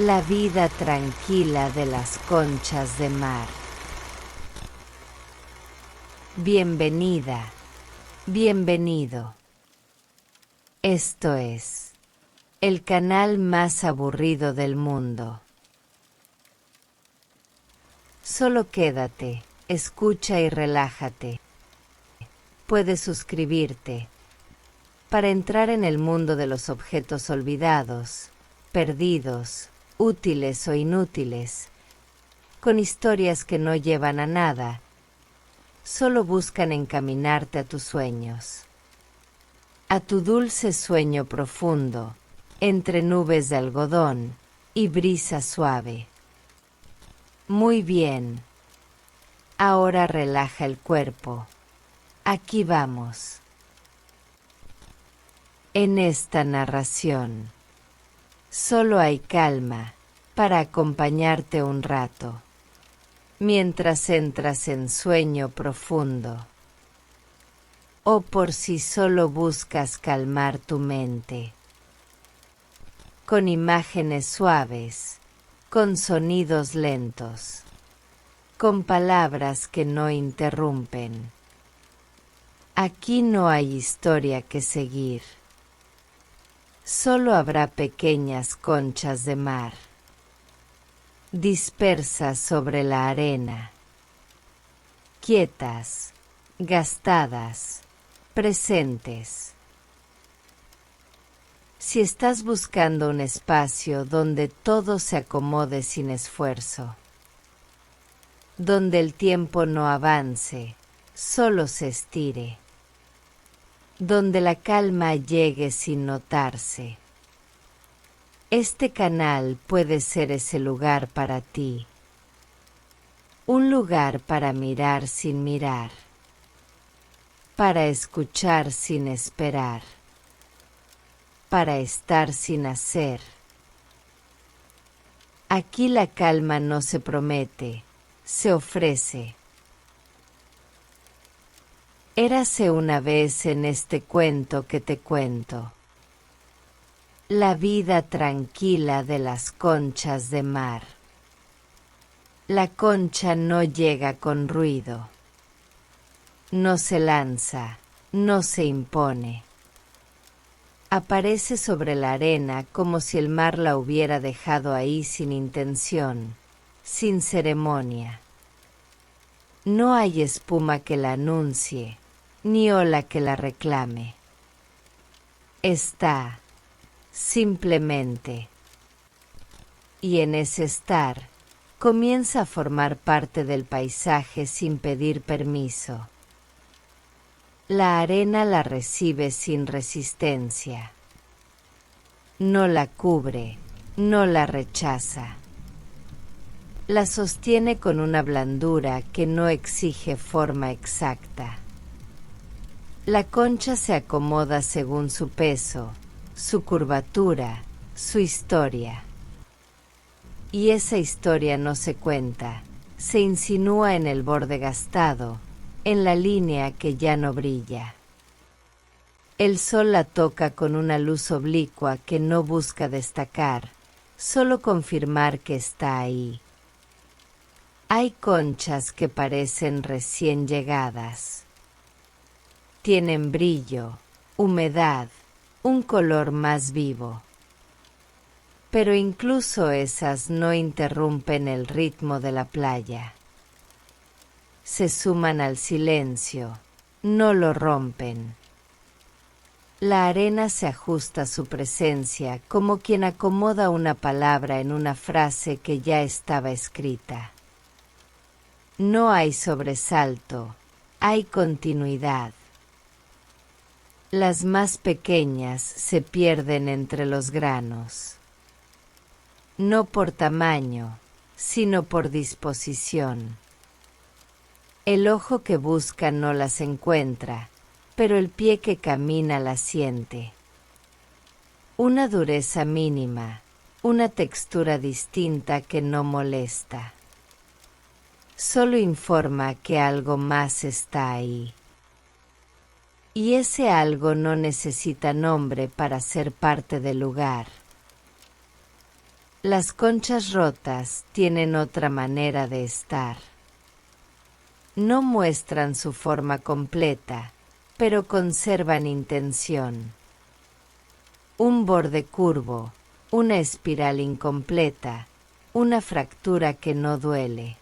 La vida tranquila de las conchas de mar. Bienvenida, bienvenido. Esto es el canal más aburrido del mundo. Solo quédate, escucha y relájate. Puedes suscribirte para entrar en el mundo de los objetos olvidados, perdidos, útiles o inútiles, con historias que no llevan a nada, solo buscan encaminarte a tus sueños, a tu dulce sueño profundo, entre nubes de algodón y brisa suave. Muy bien, ahora relaja el cuerpo, aquí vamos. En esta narración, solo hay calma para acompañarte un rato, mientras entras en sueño profundo, o por si solo buscas calmar tu mente, con imágenes suaves, con sonidos lentos, con palabras que no interrumpen. Aquí no hay historia que seguir. Solo habrá pequeñas conchas de mar, dispersas sobre la arena, quietas, gastadas, presentes. Si estás buscando un espacio donde todo se acomode sin esfuerzo, donde el tiempo no avance, solo se estire, donde la calma llegue sin notarse, este canal puede ser ese lugar para ti. Un lugar para mirar sin mirar, para escuchar sin esperar, para estar sin hacer. Aquí la calma no se promete, se ofrece. Érase una vez en este cuento que te cuento, la vida tranquila de las conchas de mar. La concha no llega con ruido, no se lanza, no se impone. Aparece sobre la arena como si el mar la hubiera dejado ahí sin intención, sin ceremonia. No hay espuma que la anuncie, ni ola que la reclame. Está, simplemente. Y en ese estar, comienza a formar parte del paisaje sin pedir permiso. La arena la recibe sin resistencia. No la cubre, no la rechaza. La sostiene con una blandura que no exige forma exacta. La concha se acomoda según su peso, su curvatura, su historia. Y esa historia no se cuenta, se insinúa en el borde gastado, en la línea que ya no brilla. El sol la toca con una luz oblicua que no busca destacar, solo confirmar que está ahí. Hay conchas que parecen recién llegadas. Tienen brillo, humedad, un color más vivo. Pero incluso esas no interrumpen el ritmo de la playa. Se suman al silencio, no lo rompen. La arena se ajusta a su presencia como quien acomoda una palabra en una frase que ya estaba escrita. No hay sobresalto, hay continuidad. Las más pequeñas se pierden entre los granos. No por tamaño, sino por disposición. El ojo que busca no las encuentra, pero el pie que camina las siente. Una dureza mínima, una textura distinta que no molesta. Solo informa que algo más está ahí. Y ese algo no necesita nombre para ser parte del lugar. Las conchas rotas tienen otra manera de estar. No muestran su forma completa, pero conservan intención. Un borde curvo, una espiral incompleta, una fractura que no duele.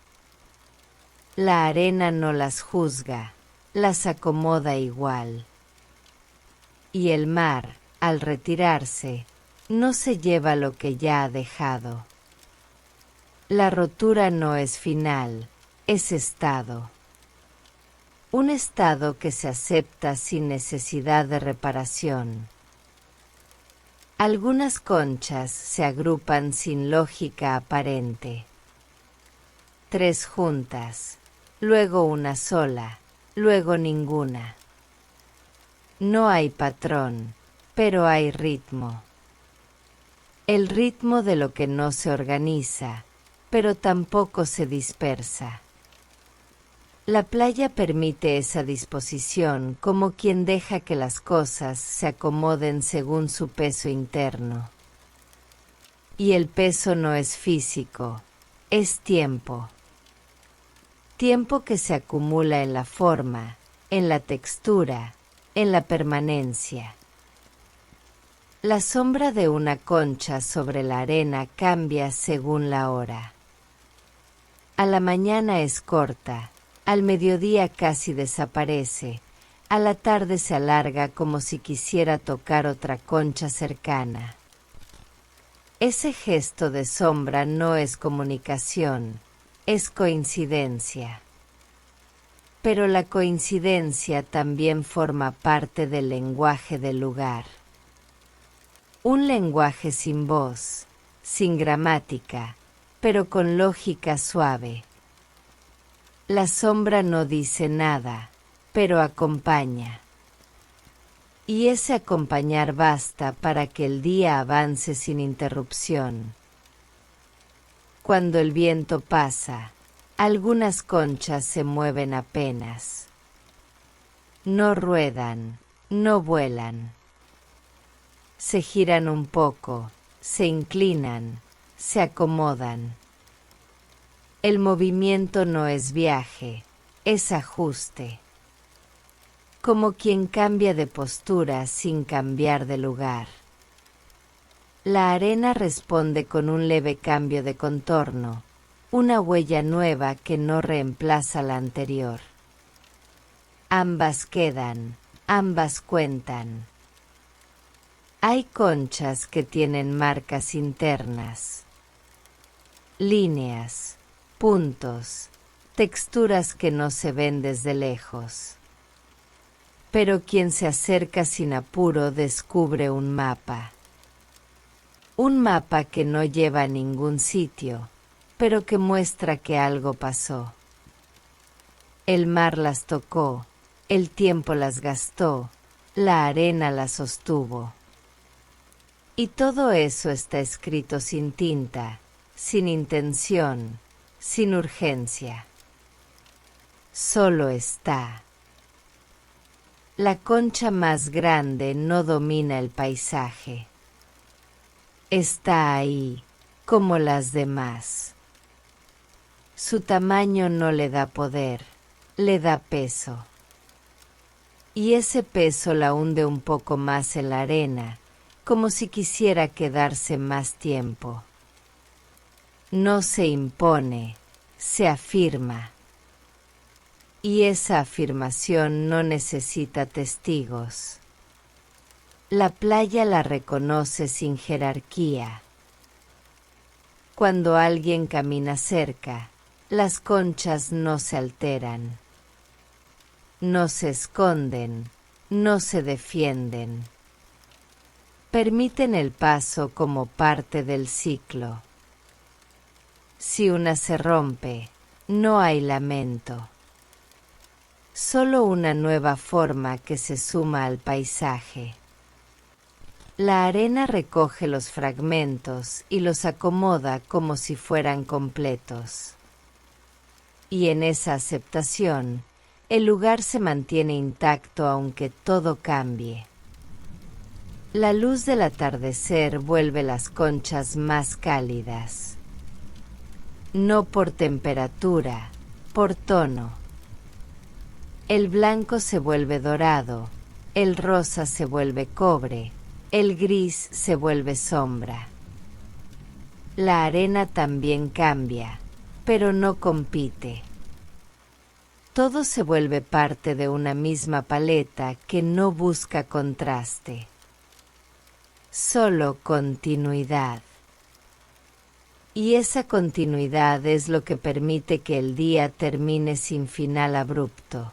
La arena no las juzga, las acomoda igual. Y el mar, al retirarse, no se lleva lo que ya ha dejado. La rotura no es final, es estado. Un estado que se acepta sin necesidad de reparación. Algunas conchas se agrupan sin lógica aparente. 3 juntas, luego una sola, luego ninguna. No hay patrón, pero hay ritmo. El ritmo de lo que no se organiza, pero tampoco se dispersa. La playa permite esa disposición como quien deja que las cosas se acomoden según su peso interno. Y el peso no es físico, es tiempo. Tiempo que se acumula en la forma, en la textura, en la permanencia. La sombra de una concha sobre la arena cambia según la hora. A la mañana es corta, al mediodía casi desaparece, a la tarde se alarga como si quisiera tocar otra concha cercana. Ese gesto de sombra no es comunicación, es coincidencia. Pero la coincidencia también forma parte del lenguaje del lugar. Un lenguaje sin voz, sin gramática, pero con lógica suave. La sombra no dice nada, pero acompaña. Y ese acompañar basta para que el día avance sin interrupción. Cuando el viento pasa, algunas conchas se mueven apenas. No ruedan, no vuelan. Se giran un poco, se inclinan, se acomodan. El movimiento no es viaje, es ajuste. Como quien cambia de postura sin cambiar de lugar. La arena responde con un leve cambio de contorno, una huella nueva que no reemplaza la anterior. Ambas quedan, ambas cuentan. Hay conchas que tienen marcas internas, líneas, puntos, texturas que no se ven desde lejos. Pero quien se acerca sin apuro descubre un mapa. Un mapa que no lleva a ningún sitio, pero que muestra que algo pasó. El mar las tocó, el tiempo las gastó, la arena las sostuvo. Y todo eso está escrito sin tinta, sin intención, sin urgencia. Solo está. La concha más grande no domina el paisaje. Está ahí, como las demás. Su tamaño no le da poder, le da peso. Y ese peso la hunde un poco más en la arena, como si quisiera quedarse más tiempo. No se impone, se afirma. Y esa afirmación no necesita testigos. La playa la reconoce sin jerarquía. Cuando alguien camina cerca, las conchas no se alteran. No se esconden, no se defienden. Permiten el paso como parte del ciclo. Si una se rompe, no hay lamento. Solo una nueva forma que se suma al paisaje. La arena recoge los fragmentos y los acomoda como si fueran completos. Y en esa aceptación, el lugar se mantiene intacto aunque todo cambie. La luz del atardecer vuelve las conchas más cálidas. No por temperatura, por tono. El blanco se vuelve dorado, el rosa se vuelve cobre, el gris se vuelve sombra. La arena también cambia, pero no compite. Todo se vuelve parte de una misma paleta que no busca contraste. Solo continuidad. Y esa continuidad es lo que permite que el día termine sin final abrupto.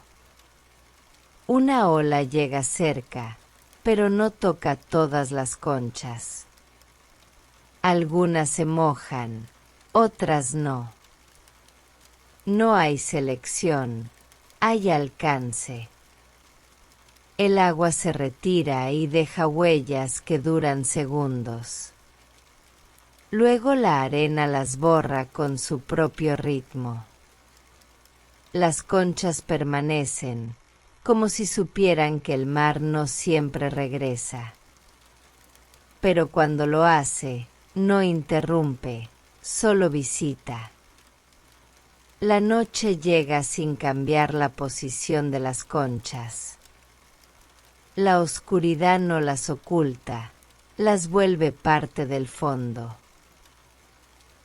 Una ola llega cerca, pero no toca todas las conchas. Algunas se mojan, otras no. No hay selección, hay alcance. El agua se retira y deja huellas que duran segundos. Luego la arena las borra con su propio ritmo. Las conchas permanecen, como si supieran que el mar no siempre regresa. Pero cuando lo hace, no interrumpe, solo visita. La noche llega sin cambiar la posición de las conchas. La oscuridad no las oculta, las vuelve parte del fondo.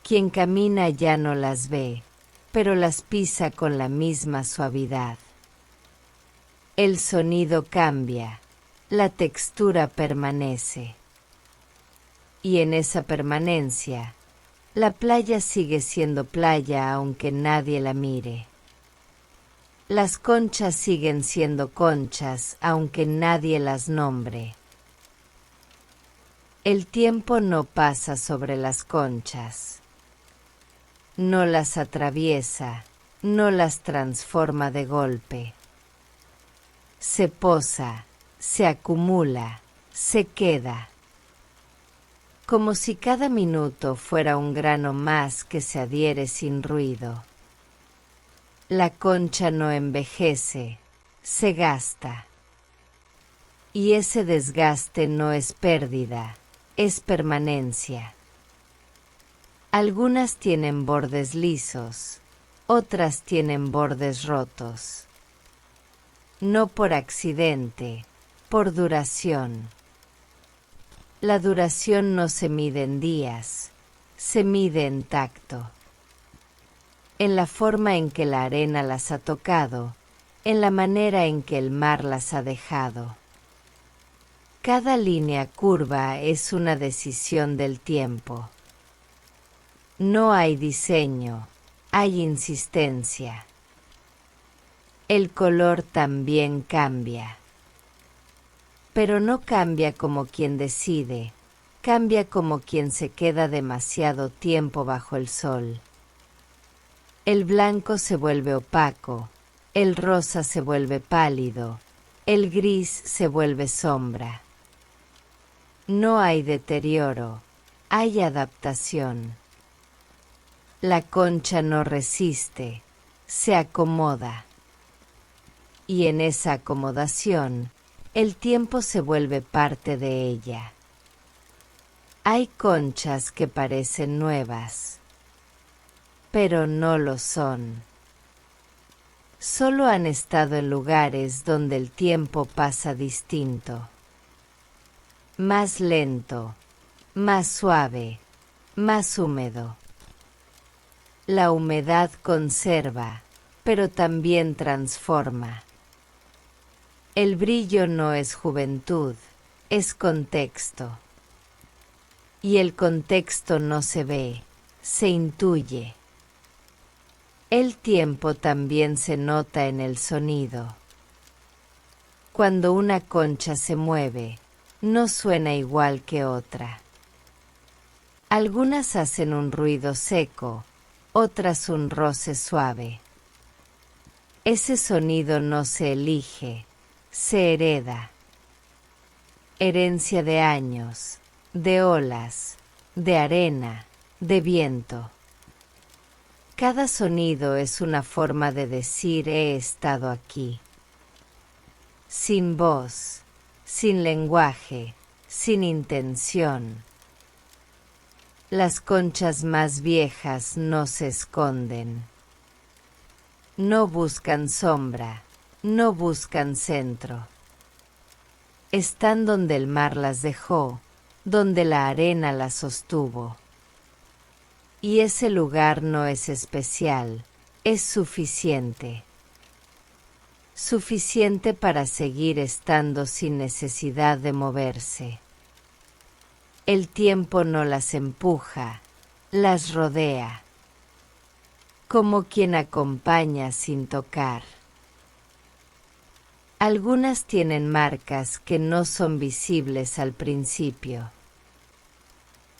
Quien camina ya no las ve, pero las pisa con la misma suavidad. El sonido cambia, la textura permanece. Y en esa permanencia, la playa sigue siendo playa aunque nadie la mire. Las conchas siguen siendo conchas aunque nadie las nombre. El tiempo no pasa sobre las conchas. No las atraviesa, no las transforma de golpe. Se posa, se acumula, se queda. Como si cada minuto fuera un grano más que se adhiere sin ruido. La concha no envejece, se gasta. Y ese desgaste no es pérdida, es permanencia. Algunas tienen bordes lisos, otras tienen bordes rotos. No por accidente, por duración. La duración no se mide en días, se mide en tacto. En la forma en que la arena las ha tocado, en la manera en que el mar las ha dejado. Cada línea curva es una decisión del tiempo. No hay diseño, hay insistencia. El color también cambia. Pero no cambia como quien decide, cambia como quien se queda demasiado tiempo bajo el sol. El blanco se vuelve opaco, el rosa se vuelve pálido, el gris se vuelve sombra. No hay deterioro, hay adaptación. La concha no resiste, se acomoda. Y en esa acomodación, el tiempo se vuelve parte de ella. Hay conchas que parecen nuevas, pero no lo son. Solo han estado en lugares donde el tiempo pasa distinto. Más lento, más suave, más húmedo. La humedad conserva, pero también transforma. El brillo no es juventud, es contexto. Y el contexto no se ve, se intuye. El tiempo también se nota en el sonido. Cuando una concha se mueve, no suena igual que otra. Algunas hacen un ruido seco, otras un roce suave. Ese sonido no se elige, se hereda. Herencia de años, de olas, de arena, de viento. Cada sonido es una forma de decir he estado aquí. Sin voz, sin lenguaje, sin intención. Las conchas más viejas no se esconden. No buscan sombra, no buscan centro. Están donde el mar las dejó, donde la arena las sostuvo. Y ese lugar no es especial, es suficiente. Suficiente para seguir estando sin necesidad de moverse. El tiempo no las empuja, las rodea, como quien acompaña sin tocar. Algunas tienen marcas que no son visibles al principio.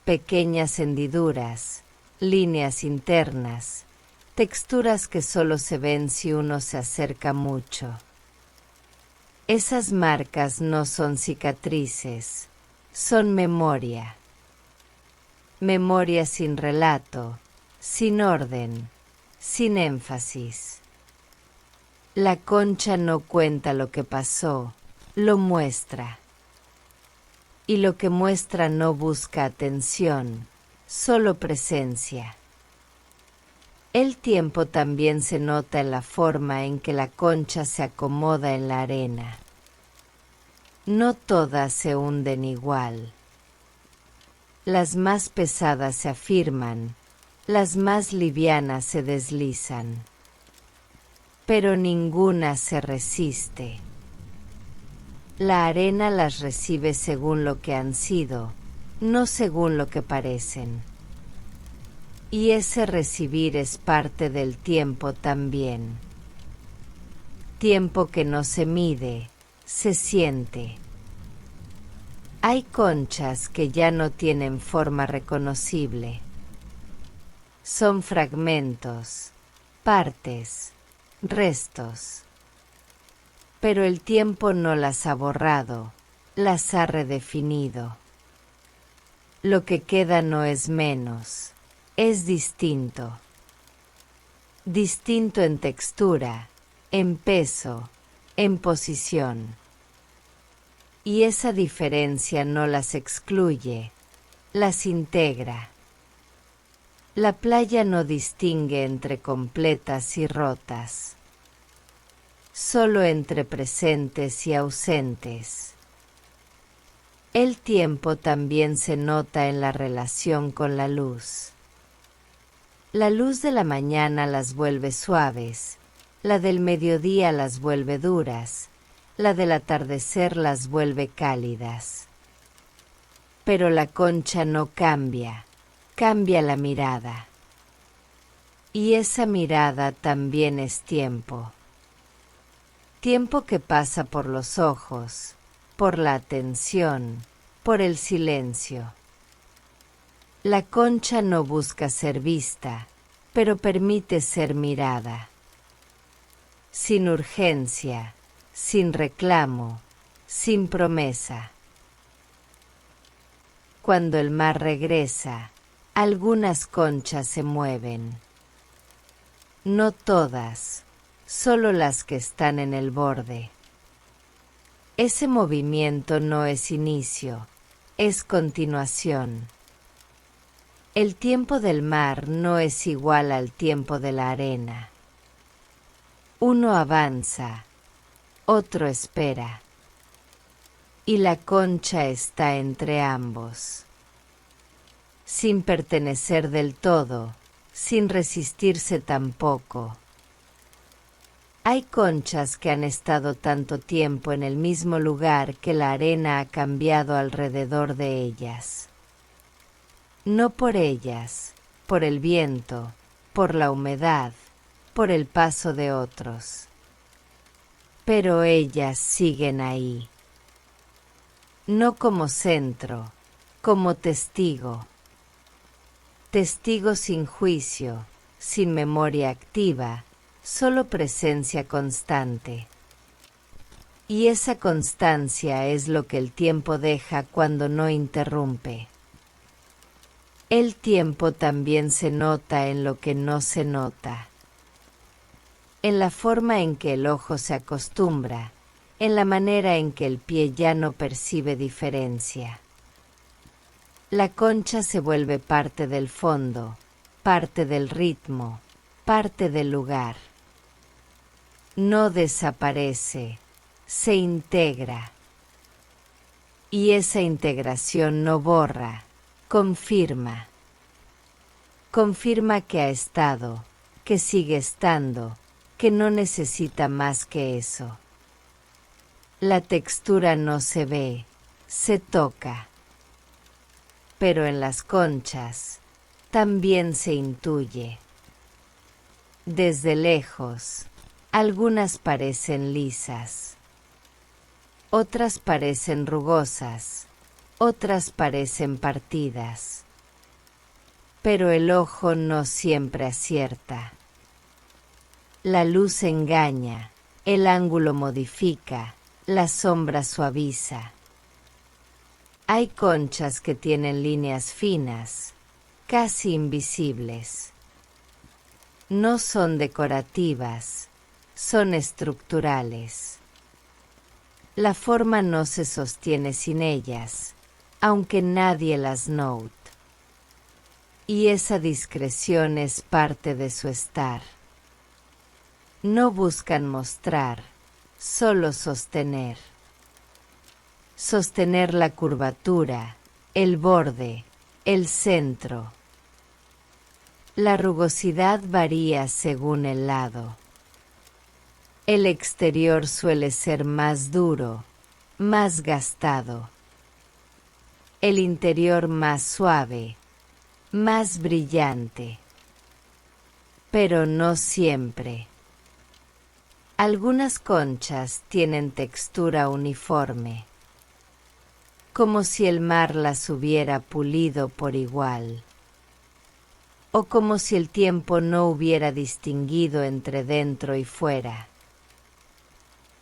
Pequeñas hendiduras, líneas internas, texturas que solo se ven si uno se acerca mucho. Esas marcas no son cicatrices, son memoria. Memoria sin relato, sin orden, sin énfasis. La concha no cuenta lo que pasó, lo muestra. Y lo que muestra no busca atención, solo presencia. El tiempo también se nota en la forma en que la concha se acomoda en la arena. No todas se hunden igual. Las más pesadas se afirman, las más livianas se deslizan. Pero ninguna se resiste. La arena las recibe según lo que han sido, no según lo que parecen. Y ese recibir es parte del tiempo también. Tiempo que no se mide, se siente. Hay conchas que ya no tienen forma reconocible. Son fragmentos, partes, restos. Pero el tiempo no las ha borrado, las ha redefinido. Lo que queda no es menos, es distinto. Distinto en textura, en peso, en posición. Y esa diferencia no las excluye, las integra. La playa no distingue entre completas y rotas, solo entre presentes y ausentes. El tiempo también se nota en la relación con la luz. La luz de la mañana las vuelve suaves, la del mediodía las vuelve duras, la del atardecer las vuelve cálidas. Pero la concha no cambia, cambia la mirada. Y esa mirada también es tiempo. Tiempo que pasa por los ojos, por la atención, por el silencio. La concha no busca ser vista, pero permite ser mirada. Sin urgencia, sin reclamo, sin promesa. Cuando el mar regresa, algunas conchas se mueven. No todas, solo las que están en el borde. Ese movimiento no es inicio, es continuación. El tiempo del mar no es igual al tiempo de la arena. Uno avanza, otro espera. Y la concha está entre ambos. Sin pertenecer del todo, sin resistirse tampoco. Hay conchas que han estado tanto tiempo en el mismo lugar que la arena ha cambiado alrededor de ellas. No por ellas, por el viento, por la humedad, por el paso de otros. Pero ellas siguen ahí. No como centro, como testigo. Testigo sin juicio, sin memoria activa, solo presencia constante. Y esa constancia es lo que el tiempo deja cuando no interrumpe. El tiempo también se nota en lo que no se nota. En la forma en que el ojo se acostumbra, en la manera en que el pie ya no percibe diferencia. La concha se vuelve parte del fondo, parte del ritmo, parte del lugar. No desaparece, se integra. Y esa integración no borra, confirma. Confirma que ha estado, que sigue estando, que no necesita más que eso. La textura no se ve, se toca. Pero en las conchas también se intuye. Desde lejos, algunas parecen lisas, otras parecen rugosas, otras parecen partidas. Pero el ojo no siempre acierta. La luz engaña, el ángulo modifica, la sombra suaviza. Hay conchas que tienen líneas finas, casi invisibles. No son decorativas, son estructurales. La forma no se sostiene sin ellas, aunque nadie las note. Y esa discreción es parte de su estar. No buscan mostrar, solo sostener. Sostener la curvatura, el borde, el centro. La rugosidad varía según el lado. El exterior suele ser más duro, más gastado. El interior más suave, más brillante. Pero no siempre. Algunas conchas tienen textura uniforme, como si el mar las hubiera pulido por igual, o como si el tiempo no hubiera distinguido entre dentro y fuera.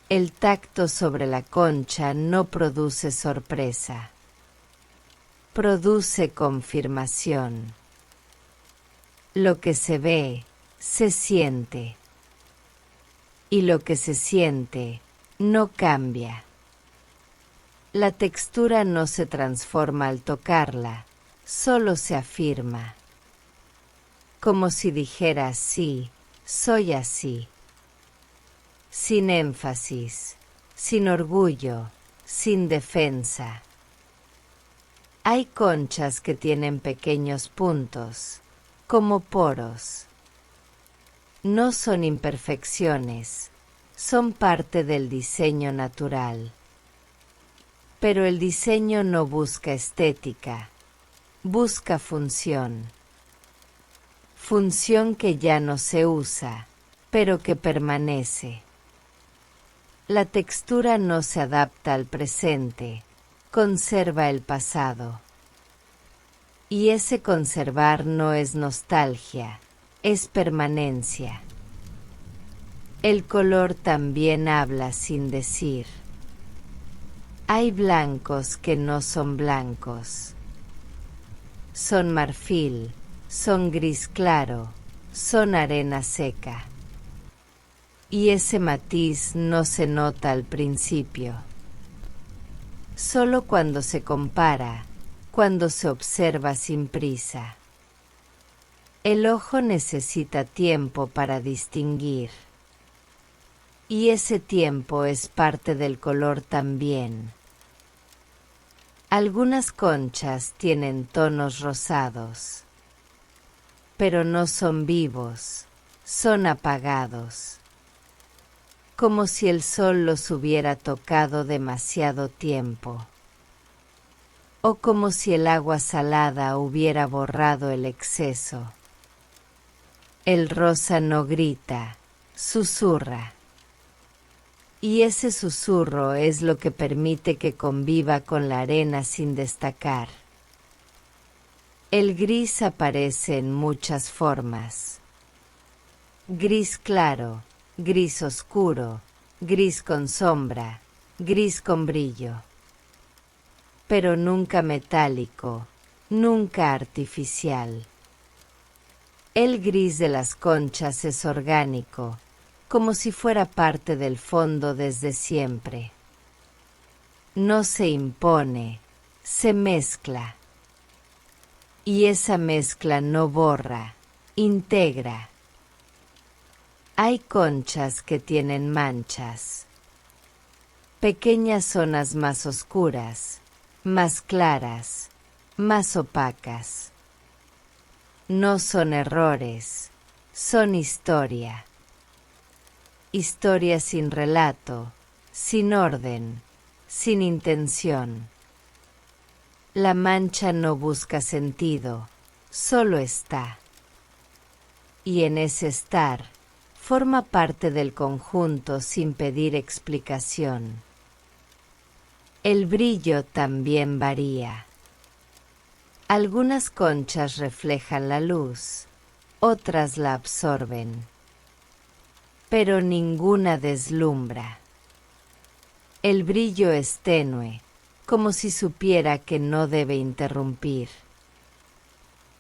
El tacto sobre la concha no produce sorpresa, produce confirmación. Lo que se ve, se siente, y lo que se siente no cambia. La textura no se transforma al tocarla, solo se afirma. Como si dijera sí, soy así. Sin énfasis, sin orgullo, sin defensa. Hay conchas que tienen pequeños puntos, como poros. No son imperfecciones, son parte del diseño natural. Pero el diseño no busca estética, busca función. Función que ya no se usa, pero que permanece. La textura no se adapta al presente, conserva el pasado. Y ese conservar no es nostalgia, es permanencia. El color también habla sin decir. Hay blancos que no son blancos. Son marfil, son gris claro, son arena seca. Y ese matiz no se nota al principio. Solo cuando se compara, cuando se observa sin prisa. El ojo necesita tiempo para distinguir. Y ese tiempo es parte del color también. Algunas conchas tienen tonos rosados, pero no son vivos, son apagados, como si el sol los hubiera tocado demasiado tiempo, o como si el agua salada hubiera borrado el exceso. El rosa no grita, susurra. Y ese susurro es lo que permite que conviva con la arena sin destacar. El gris aparece en muchas formas. Gris claro, gris oscuro, gris con sombra, gris con brillo. Pero nunca metálico, nunca artificial. El gris de las conchas es orgánico, como si fuera parte del fondo desde siempre. No se impone, se mezcla. Y esa mezcla no borra, integra. Hay conchas que tienen manchas. Pequeñas zonas más oscuras, más claras, más opacas. No son errores, son historia. Historia sin relato, sin orden, sin intención. La mancha no busca sentido, solo está. Y en ese estar, forma parte del conjunto sin pedir explicación. El brillo también varía. Algunas conchas reflejan la luz, otras la absorben, pero ninguna deslumbra. El brillo es tenue, como si supiera que no debe interrumpir.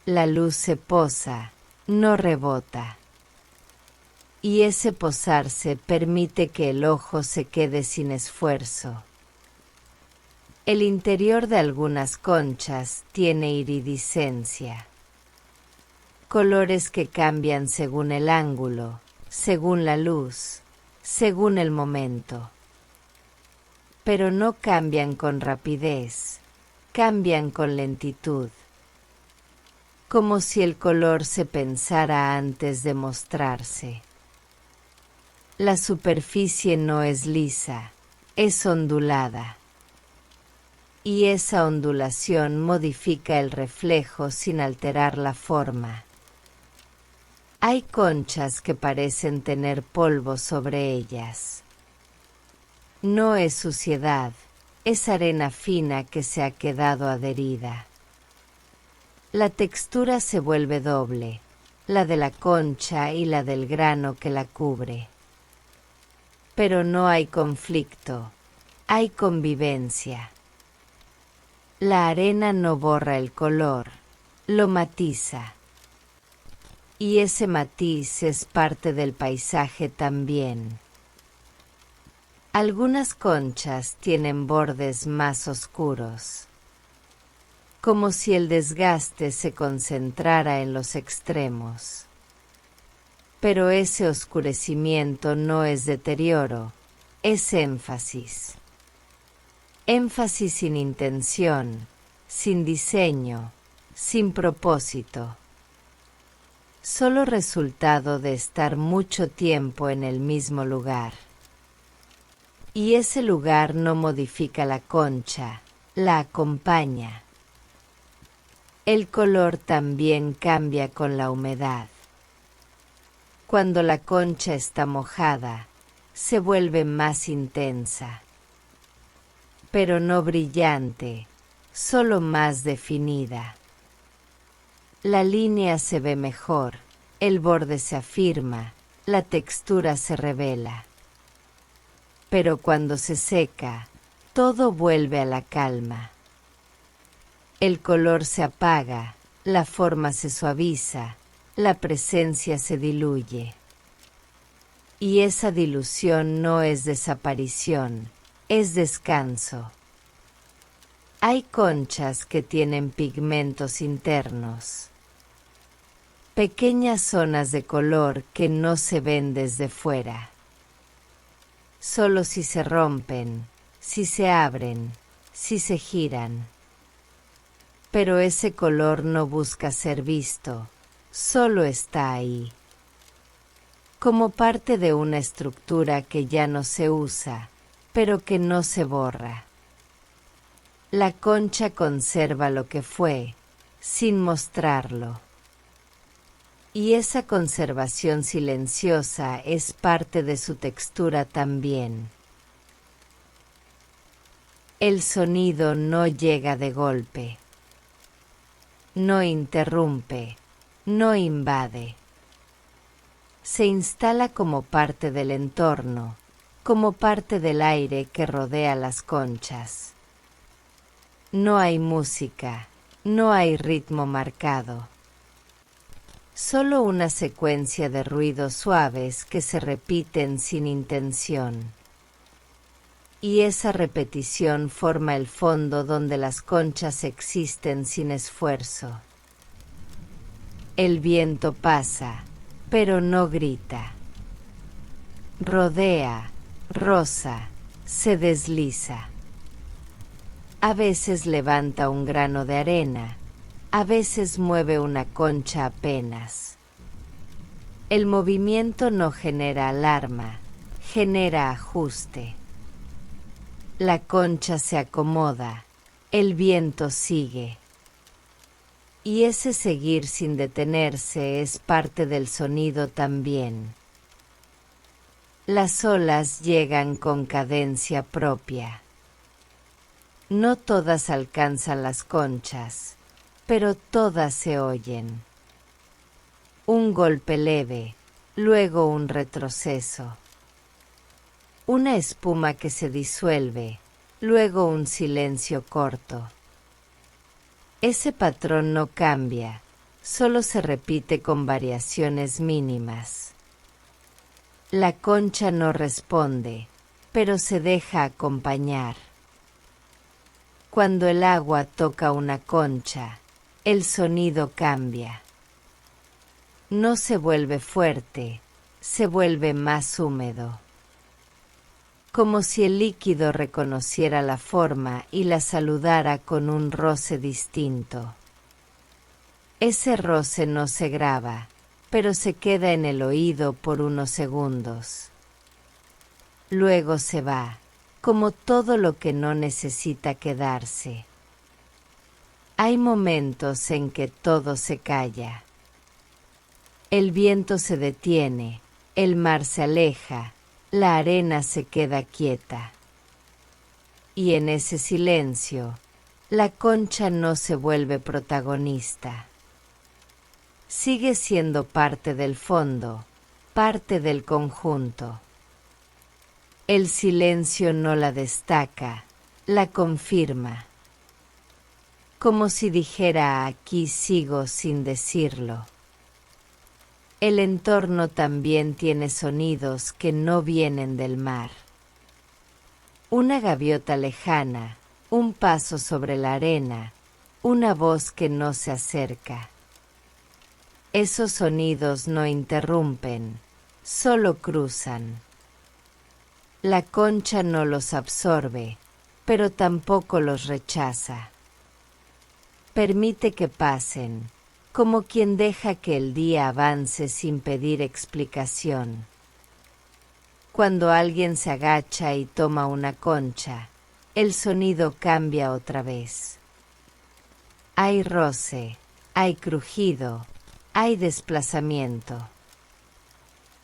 La luz se posa, no rebota. Y ese posarse permite que el ojo se quede sin esfuerzo. El interior de algunas conchas tiene iridiscencia. Colores que cambian según el ángulo, según la luz, según el momento. Pero no cambian con rapidez, cambian con lentitud. Como si el color se pensara antes de mostrarse. La superficie no es lisa, es ondulada. Y esa ondulación modifica el reflejo sin alterar la forma. Hay conchas que parecen tener polvo sobre ellas. No es suciedad, es arena fina que se ha quedado adherida. La textura se vuelve doble, la de la concha y la del grano que la cubre. Pero no hay conflicto, hay convivencia. La arena no borra el color, lo matiza. Y ese matiz es parte del paisaje también. Algunas conchas tienen bordes más oscuros, como si el desgaste se concentrara en los extremos. Pero ese oscurecimiento no es deterioro, es énfasis. Énfasis sin intención, sin diseño, sin propósito. Solo resultado de estar mucho tiempo en el mismo lugar. Y ese lugar no modifica la concha, la acompaña. El color también cambia con la humedad. Cuando la concha está mojada, se vuelve más intensa. Pero no brillante, solo más definida. La línea se ve mejor, el borde se afirma, la textura se revela. Pero cuando se seca, todo vuelve a la calma. El color se apaga, la forma se suaviza, la presencia se diluye. Y esa dilución no es desaparición, es descanso. Hay conchas que tienen pigmentos internos. Pequeñas zonas de color que no se ven desde fuera. Solo si se rompen, si se abren, si se giran. Pero ese color no busca ser visto, solo está ahí. Como parte de una estructura que ya no se usa, pero que no se borra. La concha conserva lo que fue, sin mostrarlo. Y esa conservación silenciosa es parte de su textura también. El sonido no llega de golpe. No interrumpe, no invade. Se instala como parte del entorno, como parte del aire que rodea las conchas. No hay música, no hay ritmo marcado. solo una secuencia de ruidos suaves que se repiten sin intención. Y esa repetición forma el fondo donde las conchas existen sin esfuerzo. El viento pasa, pero no grita. Rodea, roza, se desliza. A veces levanta un grano de arena, a veces mueve una concha apenas. El movimiento no genera alarma, genera ajuste. La concha se acomoda, el viento sigue. Y ese seguir sin detenerse es parte del sonido también. Las olas llegan con cadencia propia. No todas alcanzan las conchas, pero todas se oyen. Un golpe leve, luego un retroceso. Una espuma que se disuelve, luego un silencio corto. Ese patrón no cambia, solo se repite con variaciones mínimas. La concha no responde, pero se deja acompañar. Cuando el agua toca una concha, el sonido cambia. No se vuelve fuerte, se vuelve más húmedo. Como si el líquido reconociera la forma y la saludara con un roce distinto. Ese roce no se graba, pero se queda en el oído por unos segundos. Luego se va, como todo lo que no necesita quedarse. Hay momentos en que todo se calla. El viento se detiene, el mar se aleja, la arena se queda quieta. Y en ese silencio, la concha no se vuelve protagonista. Sigue siendo parte del fondo, parte del conjunto. El silencio no la destaca, la confirma. Como si dijera aquí sigo sin decirlo. El entorno también tiene sonidos que no vienen del mar. Una gaviota lejana, un paso sobre la arena, una voz que no se acerca. Esos sonidos no interrumpen, solo cruzan. La concha no los absorbe, pero tampoco los rechaza. Permite que pasen, como quien deja que el día avance sin pedir explicación. Cuando alguien se agacha y toma una concha, el sonido cambia otra vez. Hay roce, hay crujido, hay desplazamiento.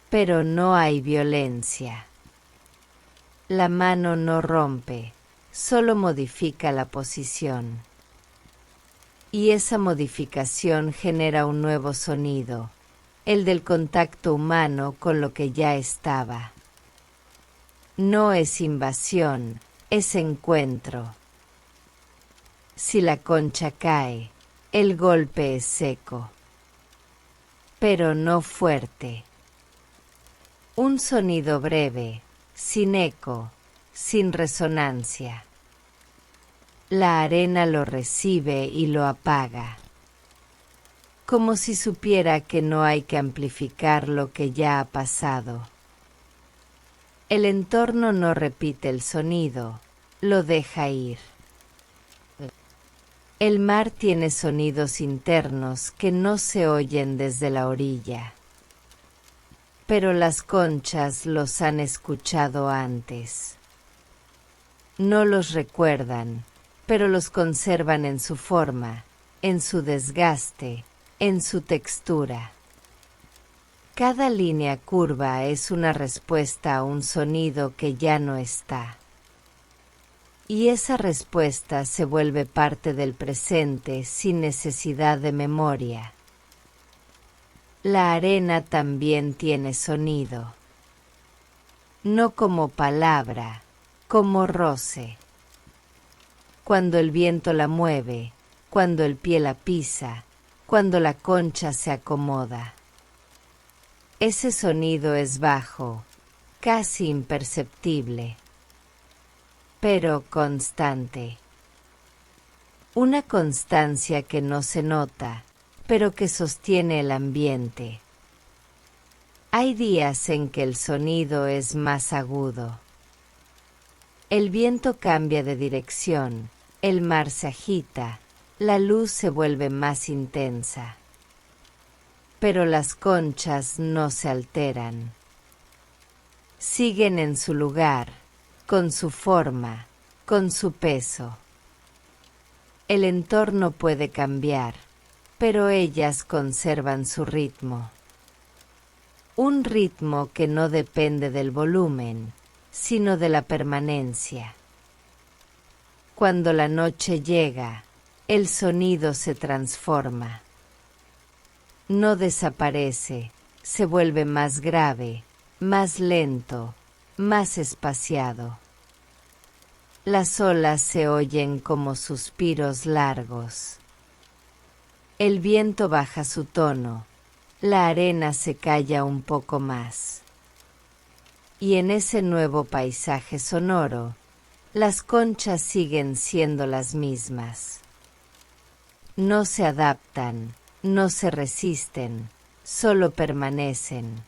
Pero no hay violencia. La mano no rompe, solo modifica la posición. Y esa modificación genera un nuevo sonido, el del contacto humano con lo que ya estaba. No es invasión, es encuentro. Si la concha cae, el golpe es seco, pero no fuerte. Un sonido breve, sin eco, sin resonancia. La arena lo recibe y lo apaga, como si supiera que no hay que amplificar lo que ya ha pasado. El entorno no repite el sonido, lo deja ir. El mar tiene sonidos internos que no se oyen desde la orilla, pero las conchas los han escuchado antes. No los recuerdan, pero los conservan en su forma, en su desgaste, en su textura. Cada línea curva es una respuesta a un sonido que ya no está. Y esa respuesta se vuelve parte del presente sin necesidad de memoria. La arena también tiene sonido. No como palabra, como roce. Cuando el viento la mueve, cuando el pie la pisa, cuando la concha se acomoda. Ese sonido es bajo, casi imperceptible, pero constante. Una constancia que no se nota, pero que sostiene el ambiente. Hay días en que el sonido es más agudo. El viento cambia de dirección, el mar se agita, la luz se vuelve más intensa. Pero las conchas no se alteran. Siguen en su lugar, con su forma, con su peso. El entorno puede cambiar, pero ellas conservan su ritmo. Un ritmo que no depende del volumen, sino de la permanencia. Cuando la noche llega, el sonido se transforma. No desaparece, se vuelve más grave, más lento, más espaciado. Las olas se oyen como suspiros largos. El viento baja su tono, la arena se calla un poco más. Y en ese nuevo paisaje sonoro, las conchas siguen siendo las mismas. No se adaptan, no se resisten, solo permanecen.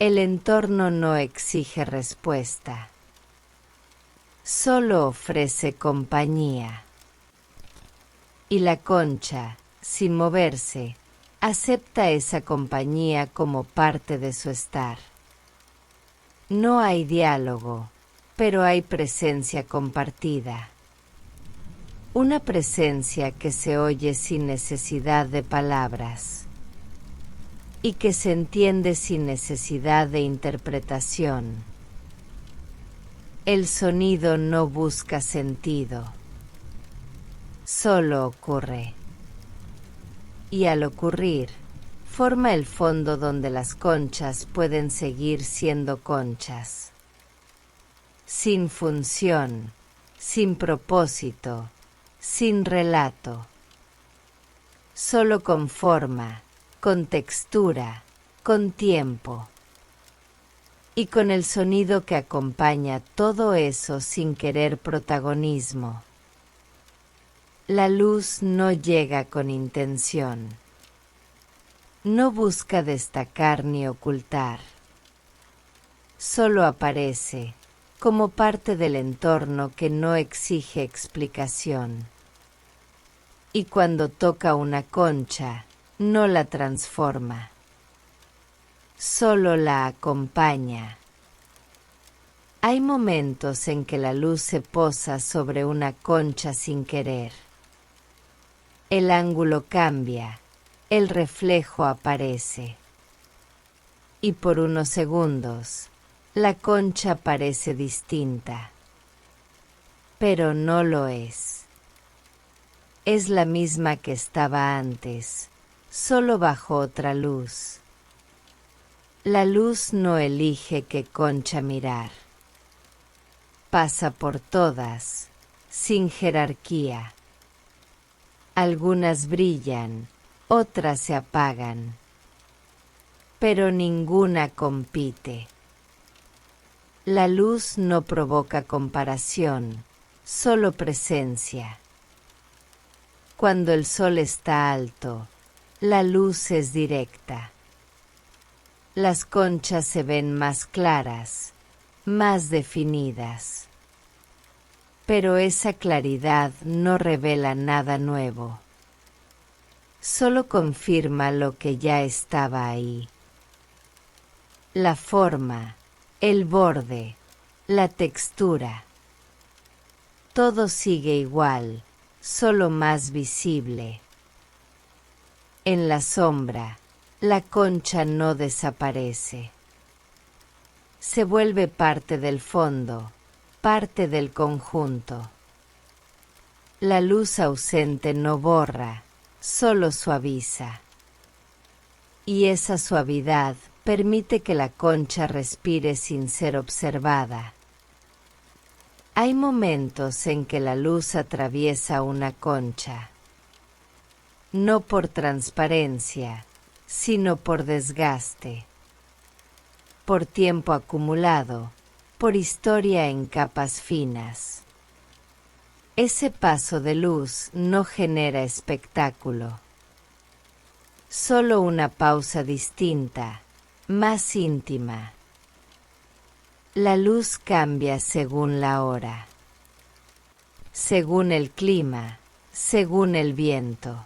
El entorno no exige respuesta, solo ofrece compañía. Y la concha, sin moverse, acepta esa compañía como parte de su estar. No hay diálogo, pero hay presencia compartida. Una presencia que se oye sin necesidad de palabras y que se entiende sin necesidad de interpretación. El sonido no busca sentido, solo ocurre. Y al ocurrir, forma el fondo donde las conchas pueden seguir siendo conchas. Sin función, sin propósito, sin relato. Solo con forma, con textura, con tiempo. Y con el sonido que acompaña todo eso sin querer protagonismo. La luz no llega con intención. No busca destacar ni ocultar. Solo aparece como parte del entorno que no exige explicación. Y cuando toca una concha, no la transforma. Solo la acompaña. Hay momentos en que la luz se posa sobre una concha sin querer. El ángulo cambia, el reflejo aparece. Y por unos segundos, la concha parece distinta. Pero no lo es. Es la misma que estaba antes, solo bajo otra luz. La luz no elige qué concha mirar. Pasa por todas, sin jerarquía. Algunas brillan, otras se apagan, pero ninguna compite. La luz no provoca comparación, solo presencia. Cuando el sol está alto, la luz es directa. Las conchas se ven más claras, más definidas. Pero esa claridad no revela nada nuevo. Solo confirma lo que ya estaba ahí. La forma, el borde, la textura. Todo sigue igual, solo más visible. En la sombra, la concha no desaparece. Se vuelve parte del fondo, parte del conjunto. La luz ausente no borra, solo suaviza. Y esa suavidad permite que la concha respire sin ser observada. Hay momentos en que la luz atraviesa una concha. no por transparencia, sino por desgaste, por tiempo acumulado, por historia en capas finas. Ese paso de luz no genera espectáculo, solo una pausa distinta, más íntima. La luz cambia según la hora, según el clima, según el viento.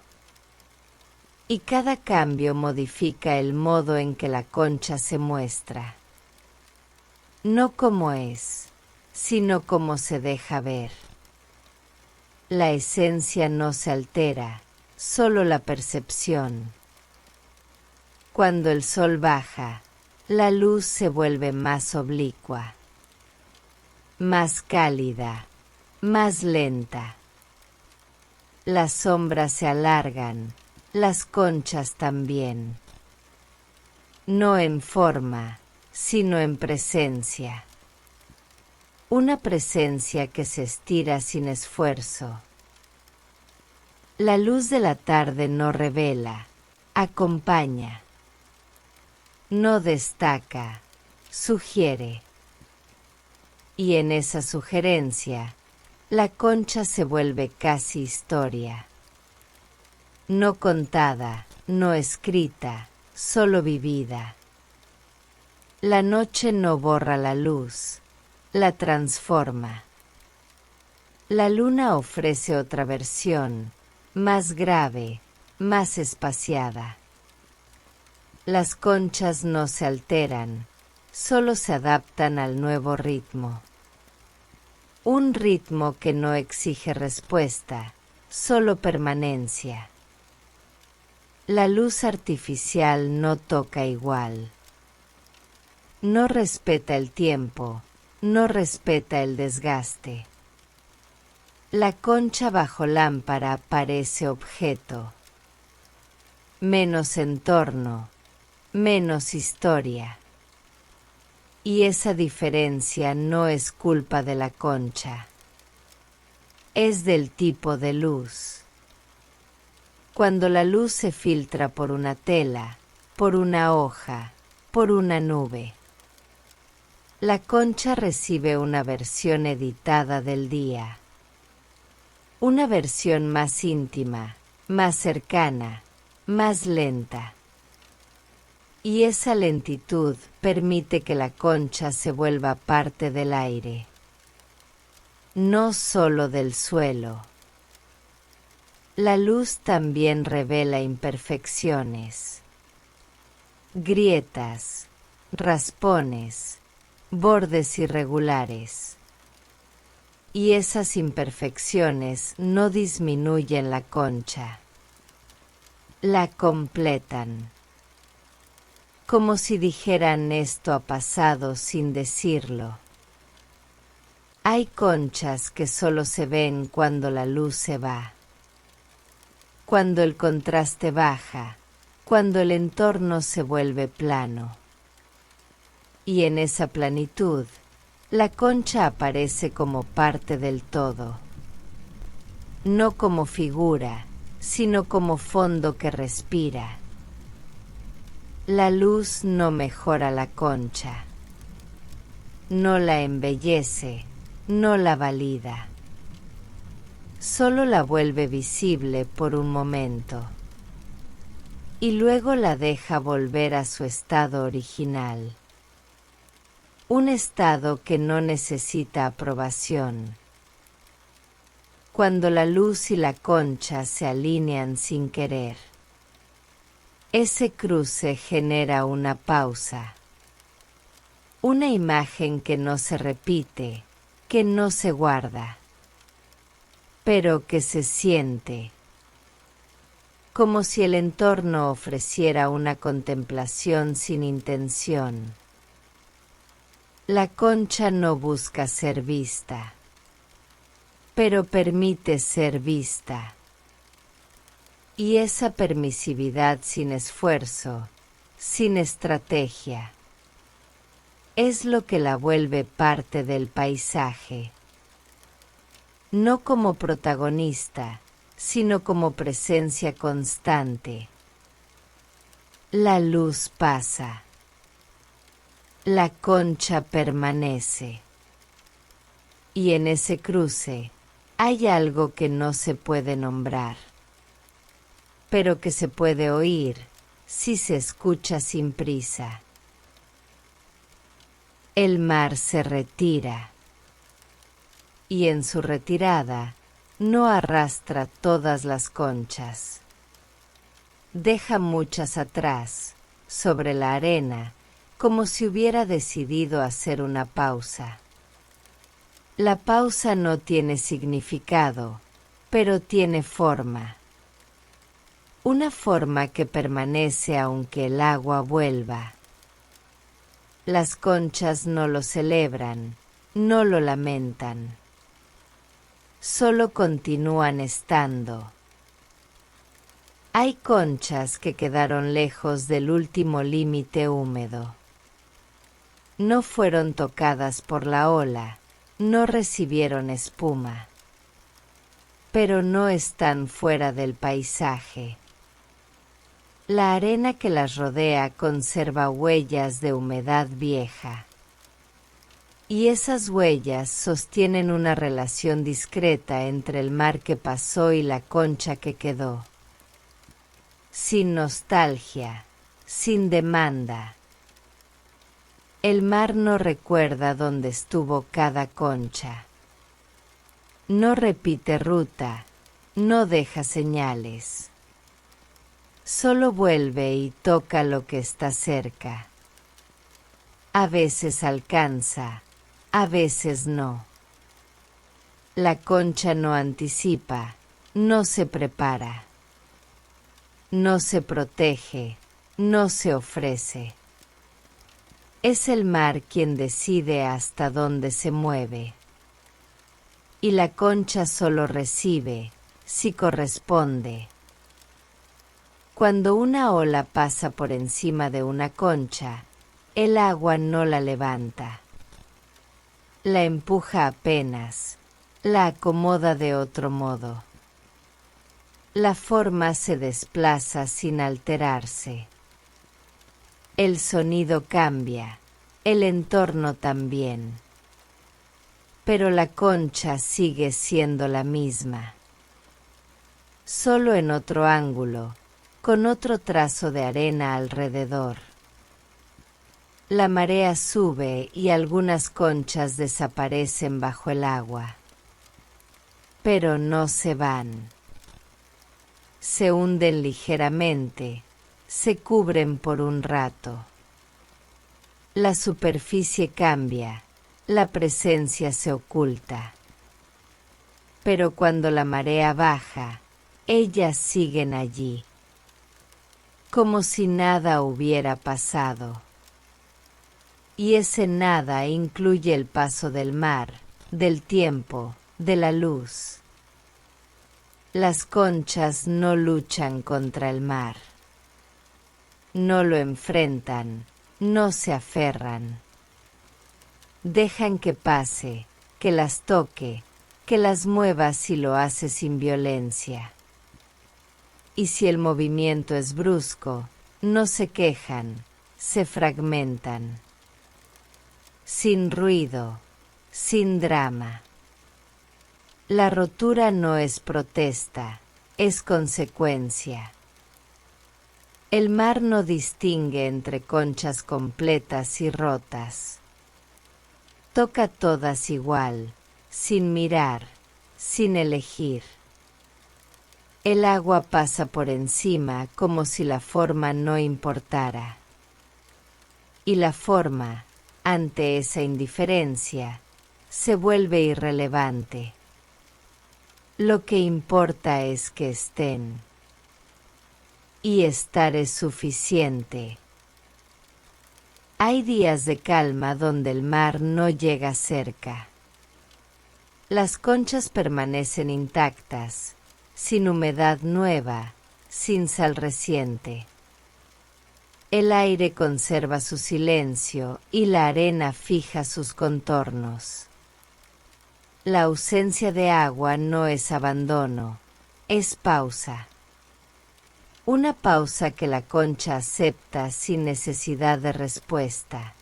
Y cada cambio modifica el modo en que la concha se muestra. No como es, sino como se deja ver. La esencia no se altera, solo la percepción. Cuando el sol baja, la luz se vuelve más oblicua, más cálida, más lenta. Las sombras se alargan, las conchas también. No en forma, sino en presencia. Una presencia que se estira sin esfuerzo. La luz de la tarde no revela, acompaña. No destaca, sugiere. Y en esa sugerencia, la concha se vuelve casi historia. No contada, no escrita, solo vivida. La noche no borra la luz, la transforma. La luna ofrece otra versión, más grave, más espaciada. Las conchas no se alteran, solo se adaptan al nuevo ritmo. Un ritmo que no exige respuesta, solo permanencia. La luz artificial no toca igual. No respeta el tiempo, no respeta el desgaste. La concha bajo lámpara parece objeto. Menos entorno, menos historia. Y esa diferencia no es culpa de la concha. Es del tipo de luz. Cuando la luz se filtra por una tela, por una hoja, por una nube, la concha recibe una versión editada del día. Una versión más íntima, más cercana, más lenta. Y esa lentitud permite que la concha se vuelva parte del aire, no solo del suelo. La luz también revela imperfecciones, grietas, raspones, bordes irregulares. Y esas imperfecciones no disminuyen la concha, la completan. Como si dijeran esto ha pasado sin decirlo. Hay conchas que solo se ven cuando la luz se va, cuando el contraste baja, cuando el entorno se vuelve plano. Y en esa planitud, la concha aparece como parte del todo, no como figura, sino como fondo que respira. La luz no mejora la concha, no la embellece, no la valida. Solo la vuelve visible por un momento y luego la deja volver a su estado original. Un estado que no necesita aprobación. Cuando la luz y la concha se alinean sin querer, ese cruce genera una pausa, una imagen que no se repite, que no se guarda, pero que se siente, como si el entorno ofreciera una contemplación sin intención. La concha no busca ser vista, pero permite ser vista. Y esa permisividad sin esfuerzo, sin estrategia, es lo que la vuelve parte del paisaje. No como protagonista, sino como presencia constante. La luz pasa. La concha permanece. Y en ese cruce hay algo que no se puede nombrar, pero que se puede oír si se escucha sin prisa. El mar se retira, y en su retirada no arrastra todas las conchas. Deja muchas atrás, sobre la arena, como si hubiera decidido hacer una pausa. La pausa no tiene significado, pero tiene forma. Una forma que permanece aunque el agua vuelva. Las conchas no lo celebran, no lo lamentan. Solo continúan estando. Hay conchas que quedaron lejos del último límite húmedo. No fueron tocadas por la ola, no recibieron espuma. Pero no están fuera del paisaje. La arena que las rodea conserva huellas de humedad vieja. Y esas huellas sostienen una relación discreta entre el mar que pasó y la concha que quedó. Sin nostalgia, sin demanda. El mar no recuerda dónde estuvo cada concha. No repite ruta, no deja señales. Solo vuelve y toca lo que está cerca. A veces alcanza, a veces no. La concha no anticipa, no se prepara. No se protege, no se ofrece. Es el mar quien decide hasta dónde se mueve. Y la concha solo recibe, si corresponde. Cuando una ola pasa por encima de una concha, el agua no la levanta. La empuja apenas, la acomoda de otro modo. La forma se desplaza sin alterarse. El sonido cambia, el entorno también. Pero la concha sigue siendo la misma. Solo en otro ángulo, con otro trazo de arena alrededor. La marea sube y algunas conchas desaparecen bajo el agua. Pero no se van. Se hunden ligeramente, se cubren por un rato. La superficie cambia, la presencia se oculta. Pero cuando la marea baja, ellas siguen allí, como si nada hubiera pasado. Y ese nada incluye el paso del mar, del tiempo, de la luz. Las conchas no luchan contra el mar. No lo enfrentan, no se aferran. Dejan que pase, que las toque, que las mueva si lo hace sin violencia. Y si el movimiento es brusco, no se quejan, se fragmentan. Sin ruido, sin drama. La rotura no es protesta, es consecuencia. El mar no distingue entre conchas completas y rotas. Toca todas igual, sin mirar, sin elegir. El agua pasa por encima como si la forma no importara. Y la forma, ante esa indiferencia, se vuelve irrelevante. Lo que importa es que estén. Y estar es suficiente. Hay días de calma donde el mar no llega cerca. Las conchas permanecen intactas, sin humedad nueva, sin sal reciente. El aire conserva su silencio y la arena fija sus contornos. La ausencia de agua no es abandono, es pausa. Una pausa que la concha acepta sin necesidad de respuesta.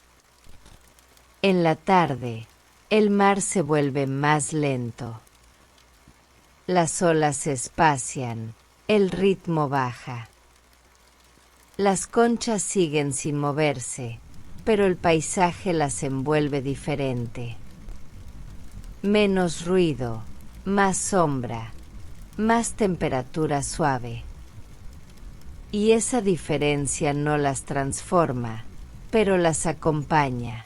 En la tarde, el mar se vuelve más lento. Las olas se espacian, el ritmo baja. Las conchas siguen sin moverse, pero el paisaje las envuelve diferente. Menos ruido, más sombra, más temperatura suave. Y esa diferencia no las transforma, pero las acompaña.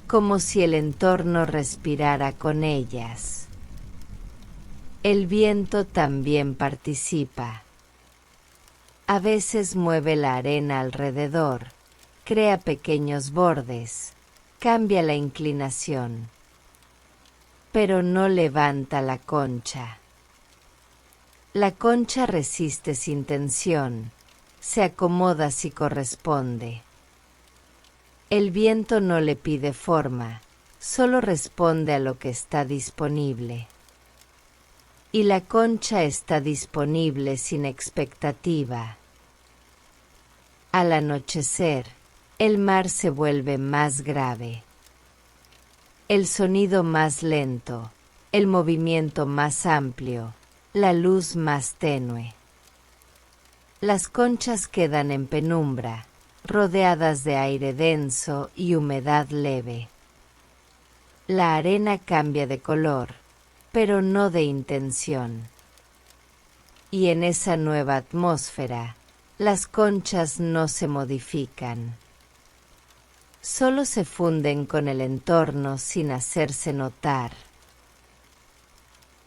Como si el entorno respirara con ellas. El viento también participa. A veces mueve la arena alrededor, crea pequeños bordes, cambia la inclinación. Pero no levanta la concha. La concha resiste sin tensión, se acomoda si corresponde. El viento no le pide forma, solo responde a lo que está disponible. Y la concha está disponible sin expectativa. Al anochecer, el mar se vuelve más grave. El sonido más lento, el movimiento más amplio, la luz más tenue. Las conchas quedan en penumbra, rodeadas de aire denso y humedad leve. La arena cambia de color, pero no de intención. Y en esa nueva atmósfera, las conchas no se modifican. Solo se funden con el entorno sin hacerse notar.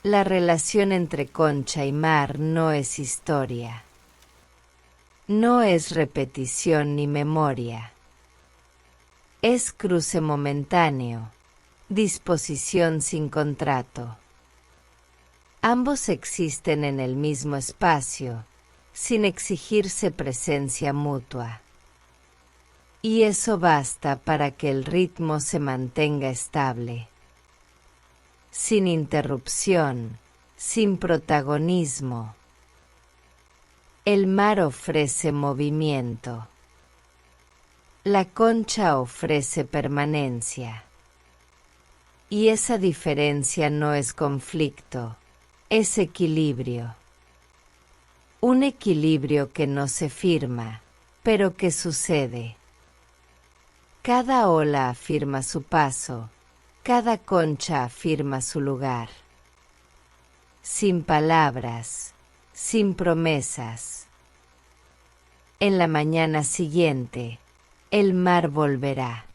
La relación entre concha y mar no es historia. No es repetición ni memoria. Es cruce momentáneo, disposición sin contrato. Ambos existen en el mismo espacio, sin exigirse presencia mutua. Y eso basta para que el ritmo se mantenga estable. Sin interrupción, sin protagonismo. El mar ofrece movimiento. La concha ofrece permanencia. Y esa diferencia no es conflicto, es equilibrio. Un equilibrio que no se firma, pero que sucede. Cada ola afirma su paso, cada concha afirma su lugar. Sin palabras, sin promesas. En la mañana siguiente, el mar volverá.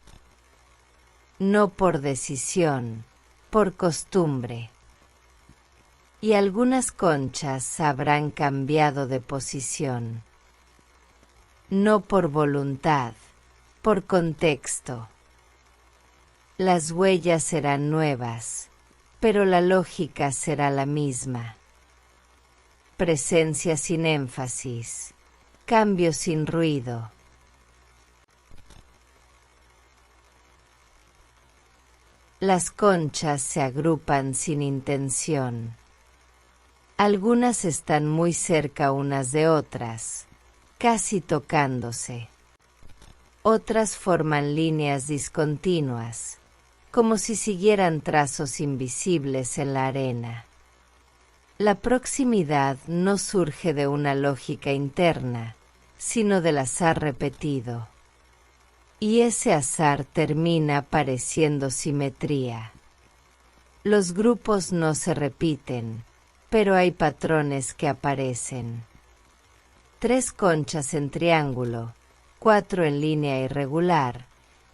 No por decisión, por costumbre. Y algunas conchas habrán cambiado de posición. No por voluntad, por contexto. Las huellas serán nuevas, pero la lógica será la misma. Presencia sin énfasis, cambio sin ruido. Las conchas se agrupan sin intención. Algunas están muy cerca unas de otras, casi tocándose. Otras forman líneas discontinuas, como si siguieran trazos invisibles en la arena. La proximidad no surge de una lógica interna, sino del azar repetido. Y ese azar termina pareciendo simetría. Los grupos no se repiten, pero hay patrones que aparecen. 3 conchas en triángulo, 4 en línea irregular,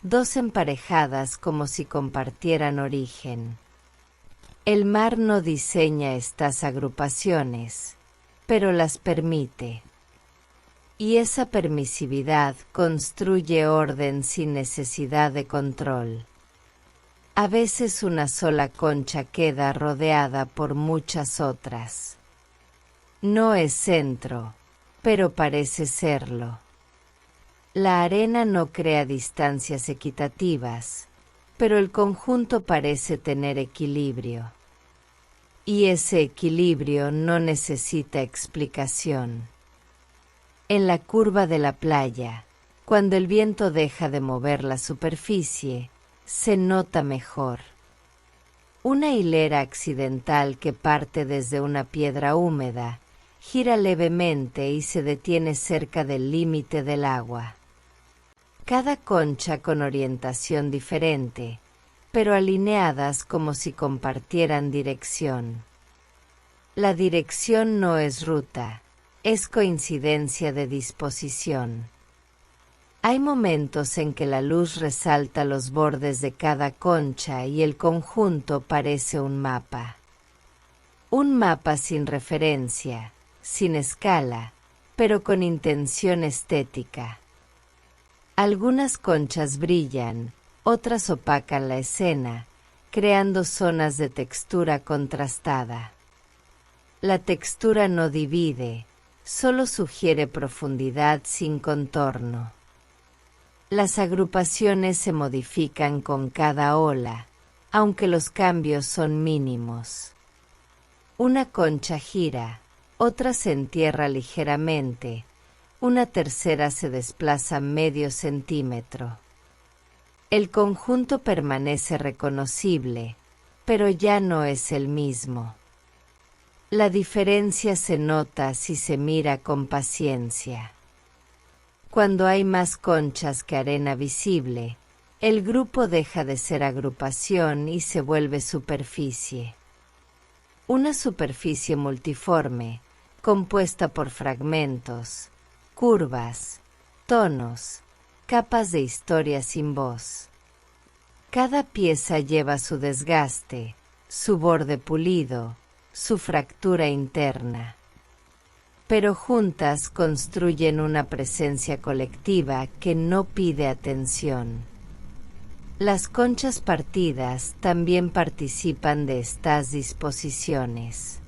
2 emparejadas como si compartieran origen. El mar no diseña estas agrupaciones, pero las permite. Y esa permisividad construye orden sin necesidad de control. A veces una sola concha queda rodeada por muchas otras. No es centro, pero parece serlo. La arena no crea distancias equitativas, pero el conjunto parece tener equilibrio. Y ese equilibrio no necesita explicación. En la curva de la playa, cuando el viento deja de mover la superficie, se nota mejor. Una hilera accidental que parte desde una piedra húmeda, gira levemente y se detiene cerca del límite del agua. Cada concha con orientación diferente, pero alineadas como si compartieran dirección. La dirección no es ruta, es coincidencia de disposición. Hay momentos en que la luz resalta los bordes de cada concha y el conjunto parece un mapa. Un mapa sin referencia, sin escala, pero con intención estética. Algunas conchas brillan, otras opacan la escena, creando zonas de textura contrastada. La textura no divide, solo sugiere profundidad sin contorno. Las agrupaciones se modifican con cada ola, aunque los cambios son mínimos. Una concha gira, otra se entierra ligeramente, una tercera se desplaza medio centímetro. El conjunto permanece reconocible, pero ya no es el mismo. La diferencia se nota si se mira con paciencia. Cuando hay más conchas que arena visible, el grupo deja de ser agrupación y se vuelve superficie. Una superficie multiforme, compuesta por fragmentos, curvas, tonos, capas de historia sin voz. Cada pieza lleva su desgaste, su borde pulido, su fractura interna. Pero juntas construyen una presencia colectiva que no pide atención. Las conchas partidas también participan de estas disposiciones.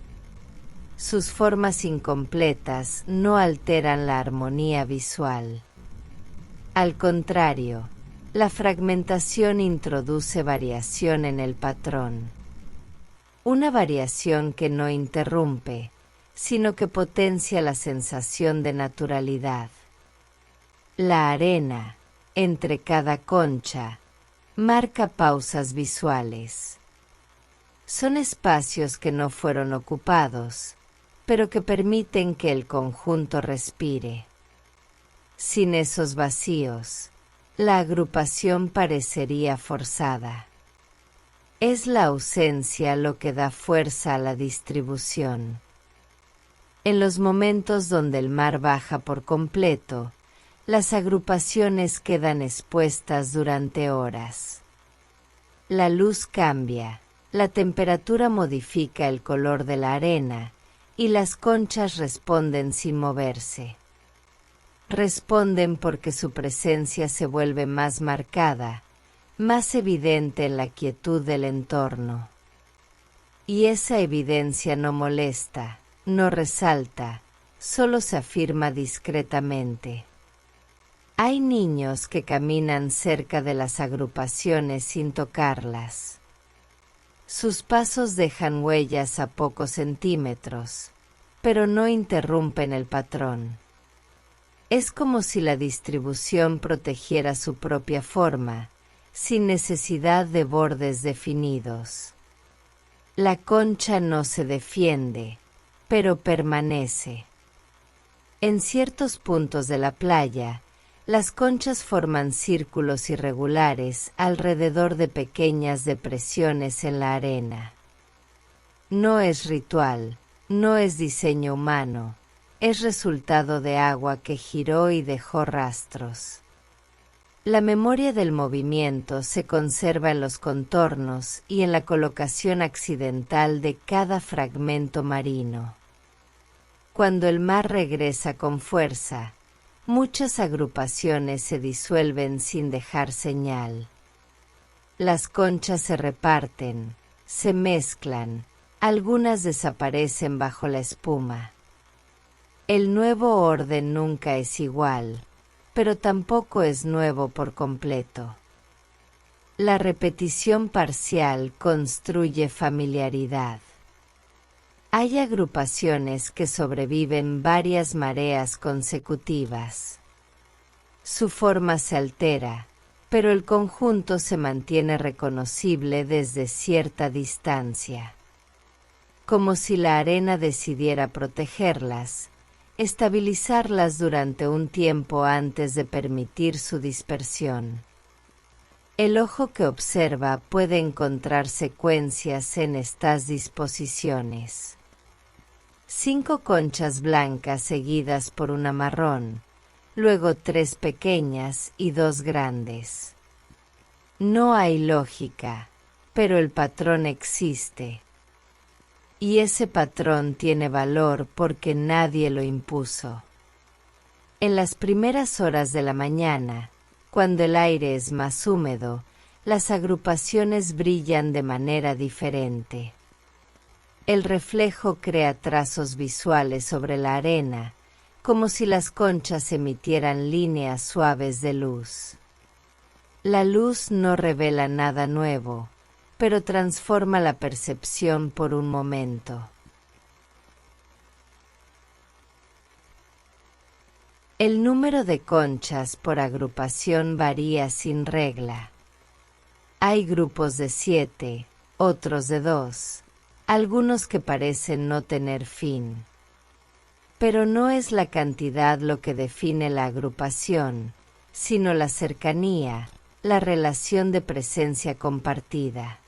Sus formas incompletas no alteran la armonía visual. Al contrario, la fragmentación introduce variación en el patrón. Una variación que no interrumpe, sino que potencia la sensación de naturalidad. La arena, entre cada concha, marca pausas visuales. Son espacios que no fueron ocupados, pero que permiten que el conjunto respire. Sin esos vacíos, la agrupación parecería forzada. Es la ausencia lo que da fuerza a la distribución. En los momentos donde el mar baja por completo, las agrupaciones quedan expuestas durante horas. La luz cambia, la temperatura modifica el color de la arena y las conchas responden sin moverse. Responden porque su presencia se vuelve más marcada, más evidente en la quietud del entorno. Y esa evidencia no molesta, no resalta, solo se afirma discretamente. Hay niños que caminan cerca de las agrupaciones sin tocarlas. Sus pasos dejan huellas a pocos centímetros, pero no interrumpen el patrón. Es como si la distribución protegiera su propia forma, sin necesidad de bordes definidos. La concha no se defiende, pero permanece. En ciertos puntos de la playa, las conchas forman círculos irregulares alrededor de pequeñas depresiones en la arena. No es ritual, no es diseño humano, es resultado de agua que giró y dejó rastros. La memoria del movimiento se conserva en los contornos y en la colocación accidental de cada fragmento marino. Cuando el mar regresa con fuerza, muchas agrupaciones se disuelven sin dejar señal. Las conchas se reparten, se mezclan, algunas desaparecen bajo la espuma. El nuevo orden nunca es igual, pero tampoco es nuevo por completo. La repetición parcial construye familiaridad. Hay agrupaciones que sobreviven varias mareas consecutivas. Su forma se altera, pero el conjunto se mantiene reconocible desde cierta distancia. Como si la arena decidiera protegerlas, estabilizarlas durante un tiempo antes de permitir su dispersión. El ojo que observa puede encontrar secuencias en estas disposiciones. 5 conchas blancas seguidas por una marrón, luego 3 pequeñas y 2 grandes. No hay lógica, pero el patrón existe. Y ese patrón tiene valor porque nadie lo impuso. En las primeras horas de la mañana, cuando el aire es más húmedo, las agrupaciones brillan de manera diferente. El reflejo crea trazos visuales sobre la arena, como si las conchas emitieran líneas suaves de luz. La luz no revela nada nuevo, pero transforma la percepción por un momento. El número de conchas por agrupación varía sin regla. Hay grupos de 7, otros de 2, algunos que parecen no tener fin. Pero no es la cantidad lo que define la agrupación, sino la cercanía, la relación de presencia compartida.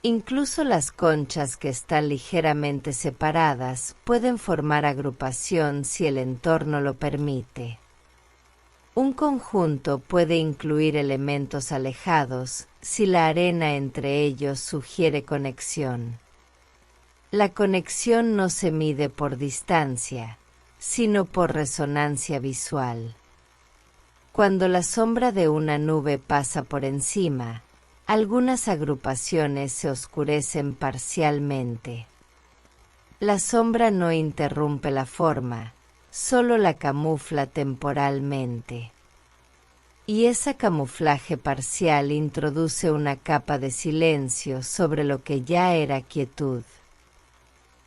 Incluso las conchas que están ligeramente separadas pueden formar agrupación si el entorno lo permite. Un conjunto puede incluir elementos alejados si la arena entre ellos sugiere conexión. La conexión no se mide por distancia, sino por resonancia visual. Cuando la sombra de una nube pasa por encima, algunas agrupaciones se oscurecen parcialmente. La sombra no interrumpe la forma, solo la camufla temporalmente. Y ese camuflaje parcial introduce una capa de silencio sobre lo que ya era quietud.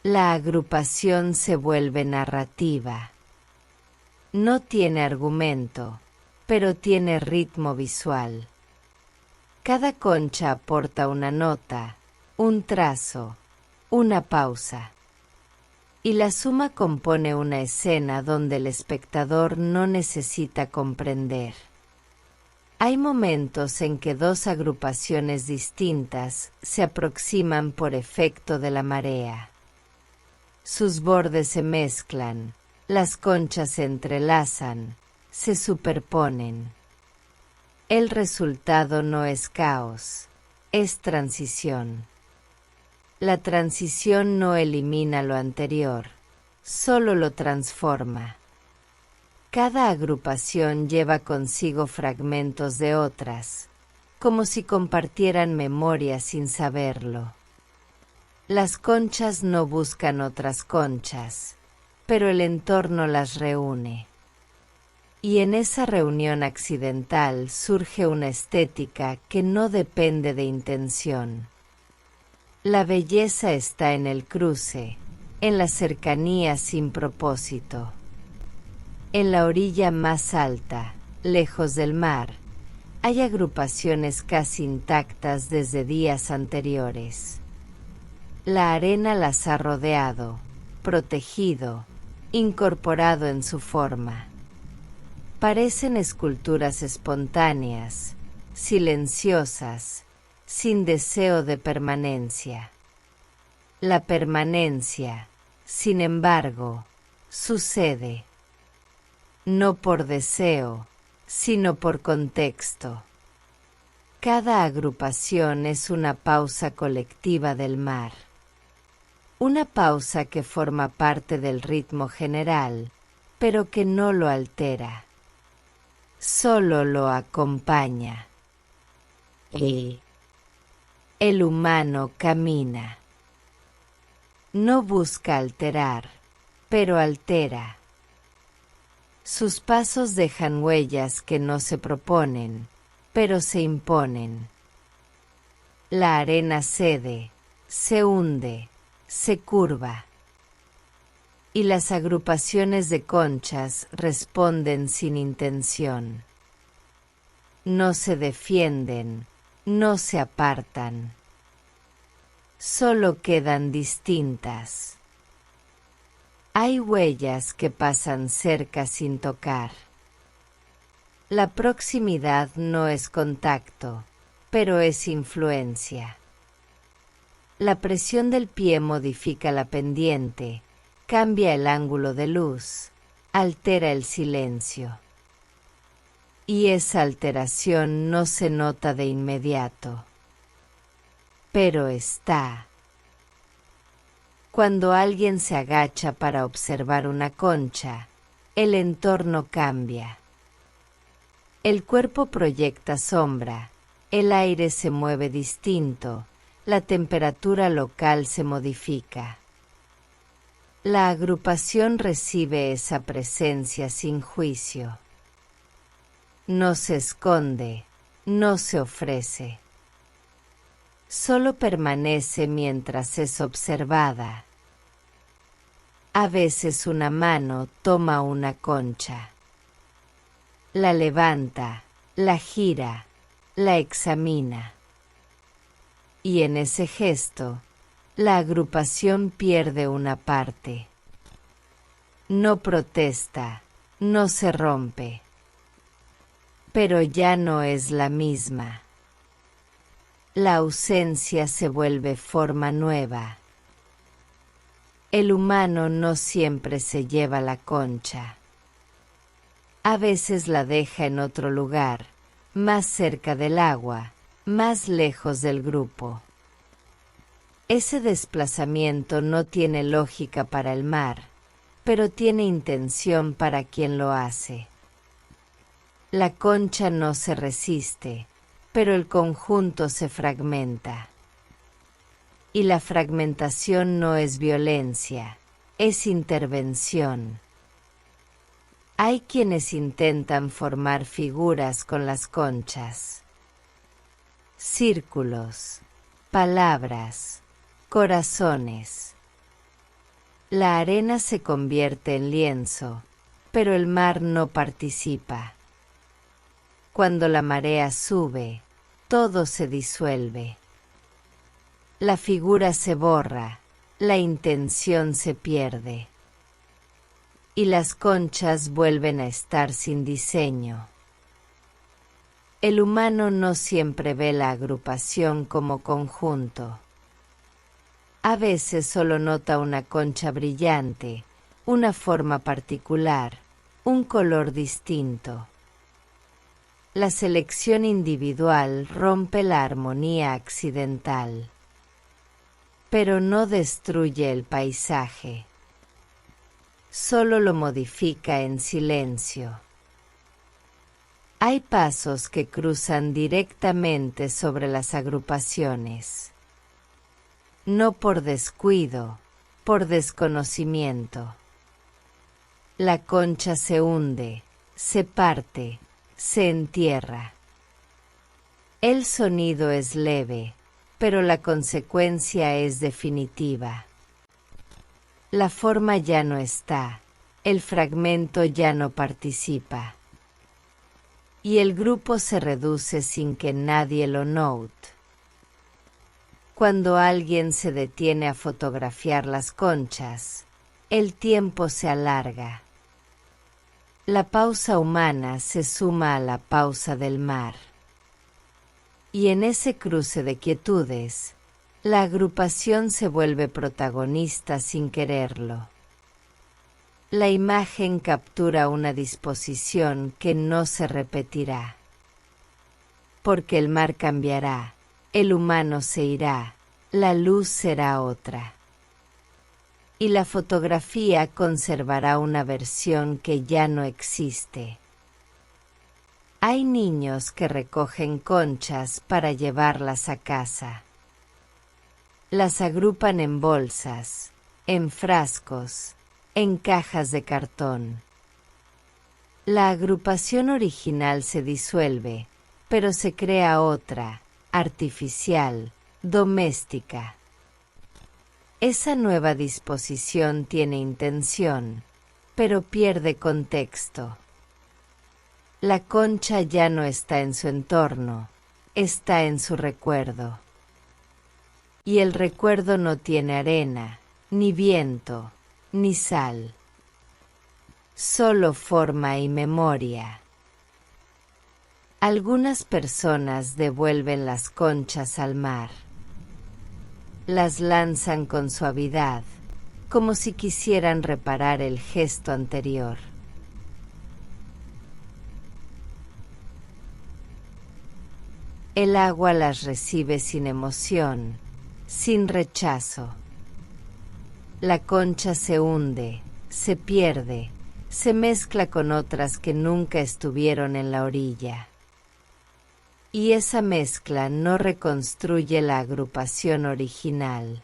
La agrupación se vuelve narrativa. No tiene argumento, pero tiene ritmo visual. Cada concha aporta una nota, un trazo, una pausa. Y la suma compone una escena donde el espectador no necesita comprender. Hay momentos en que 2 agrupaciones distintas se aproximan por efecto de la marea. Sus bordes se mezclan, las conchas se entrelazan, se superponen. El resultado no es caos, es transición. La transición no elimina lo anterior, solo lo transforma. Cada agrupación lleva consigo fragmentos de otras, como si compartieran memoria sin saberlo. Las conchas no buscan otras conchas, pero el entorno las reúne. Y en esa reunión accidental surge una estética que no depende de intención. La belleza está en el cruce, en la cercanía sin propósito. En la orilla más alta, lejos del mar, hay agrupaciones casi intactas desde días anteriores. La arena las ha rodeado, protegido, incorporado en su forma. Parecen esculturas espontáneas, silenciosas, sin deseo de permanencia. La permanencia, sin embargo, sucede, no por deseo, sino por contexto. Cada agrupación es una pausa colectiva del mar. Una pausa que forma parte del ritmo general, pero que no lo altera. Solo lo acompaña. El humano camina. No busca alterar, pero altera. Sus pasos dejan huellas que no se proponen, pero se imponen. La arena cede, se hunde, se curva. Y las agrupaciones de conchas responden sin intención. No se defienden, no se apartan. Solo quedan distintas. Hay huellas que pasan cerca sin tocar. La proximidad no es contacto, pero es influencia. La presión del pie modifica la pendiente, cambia el ángulo de luz, altera el silencio. Y esa alteración no se nota de inmediato, pero está. Cuando alguien se agacha para observar una concha, el entorno cambia. El cuerpo proyecta sombra, el aire se mueve distinto, la temperatura local se modifica. La agrupación recibe esa presencia sin juicio. No se esconde, no se ofrece. Solo permanece mientras es observada. A veces una mano toma una concha. La levanta, la gira, la examina. Y en ese gesto, la agrupación pierde una parte. No protesta, no se rompe. Pero ya no es la misma. La ausencia se vuelve forma nueva. El humano no siempre se lleva la concha. A veces la deja en otro lugar, más cerca del agua, más lejos del grupo. Ese desplazamiento no tiene lógica para el mar, pero tiene intención para quien lo hace. La concha no se resiste, pero el conjunto se fragmenta. Y la fragmentación no es violencia, es intervención. Hay quienes intentan formar figuras con las conchas. Círculos, palabras, corazones. La arena se convierte en lienzo, pero el mar no participa. Cuando la marea sube, todo se disuelve. La figura se borra, la intención se pierde. Y las conchas vuelven a estar sin diseño. El humano no siempre ve la agrupación como conjunto. A veces solo nota una concha brillante, una forma particular, un color distinto. La selección individual rompe la armonía accidental, pero no destruye el paisaje, solo lo modifica en silencio. Hay pasos que cruzan directamente sobre las agrupaciones, no por descuido, por desconocimiento. La concha se hunde, se parte, se entierra. El sonido es leve, pero la consecuencia es definitiva. La forma ya no está, el fragmento ya no participa. Y el grupo se reduce sin que nadie lo note. Cuando alguien se detiene a fotografiar las conchas, el tiempo se alarga. La pausa humana se suma a la pausa del mar. Y en ese cruce de quietudes, la agrupación se vuelve protagonista sin quererlo. La imagen captura una disposición que no se repetirá. Porque el mar cambiará, el humano se irá, la luz será otra. Y la fotografía conservará una versión que ya no existe. Hay niños que recogen conchas para llevarlas a casa. Las agrupan en bolsas, en frascos, en cajas de cartón. La agrupación original se disuelve, pero se crea otra, artificial, doméstica. Esa nueva disposición tiene intención, pero pierde contexto. La concha ya no está en su entorno, está en su recuerdo. Y el recuerdo no tiene arena, ni viento, ni sal. Solo forma y memoria. Algunas personas devuelven las conchas al mar. Las lanzan con suavidad, como si quisieran reparar el gesto anterior. El agua las recibe sin emoción, sin rechazo. La concha se hunde, se pierde, se mezcla con otras que nunca estuvieron en la orilla. Y esa mezcla no reconstruye la agrupación original.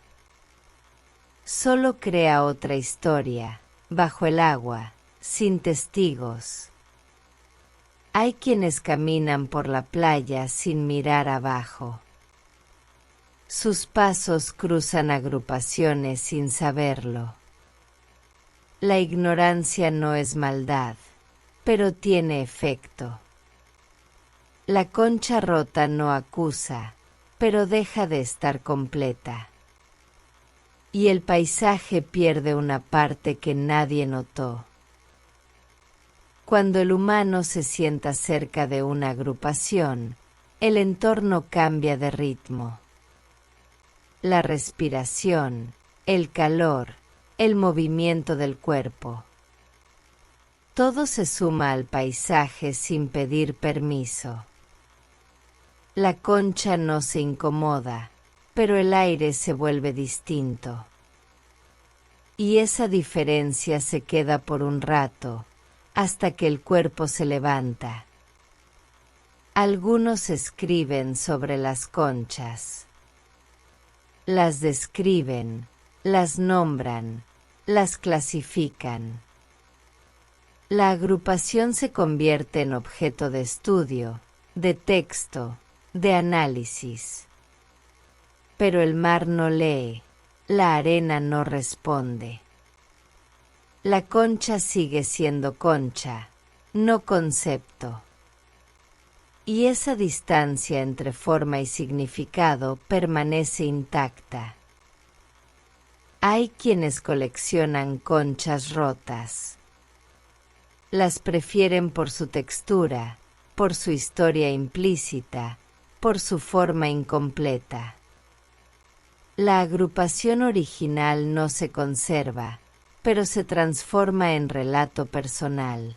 Solo crea otra historia, bajo el agua, sin testigos. Hay quienes caminan por la playa sin mirar abajo. Sus pasos cruzan agrupaciones sin saberlo. La ignorancia no es maldad, pero tiene efecto. La concha rota no acusa, pero deja de estar completa. Y el paisaje pierde una parte que nadie notó. Cuando el humano se sienta cerca de una agrupación, el entorno cambia de ritmo. La respiración, el calor, el movimiento del cuerpo. Todo se suma al paisaje sin pedir permiso. La concha no se incomoda, pero el aire se vuelve distinto. Y esa diferencia se queda por un rato, hasta que el cuerpo se levanta. Algunos escriben sobre las conchas. Las describen, las nombran, las clasifican. La agrupación se convierte en objeto de estudio, de texto, de análisis. Pero el mar no lee, la arena no responde. La concha sigue siendo concha, no concepto. Y esa distancia entre forma y significado permanece intacta. Hay quienes coleccionan conchas rotas. Las prefieren por su textura, por su historia implícita, por su forma incompleta. La agrupación original no se conserva, pero se transforma en relato personal.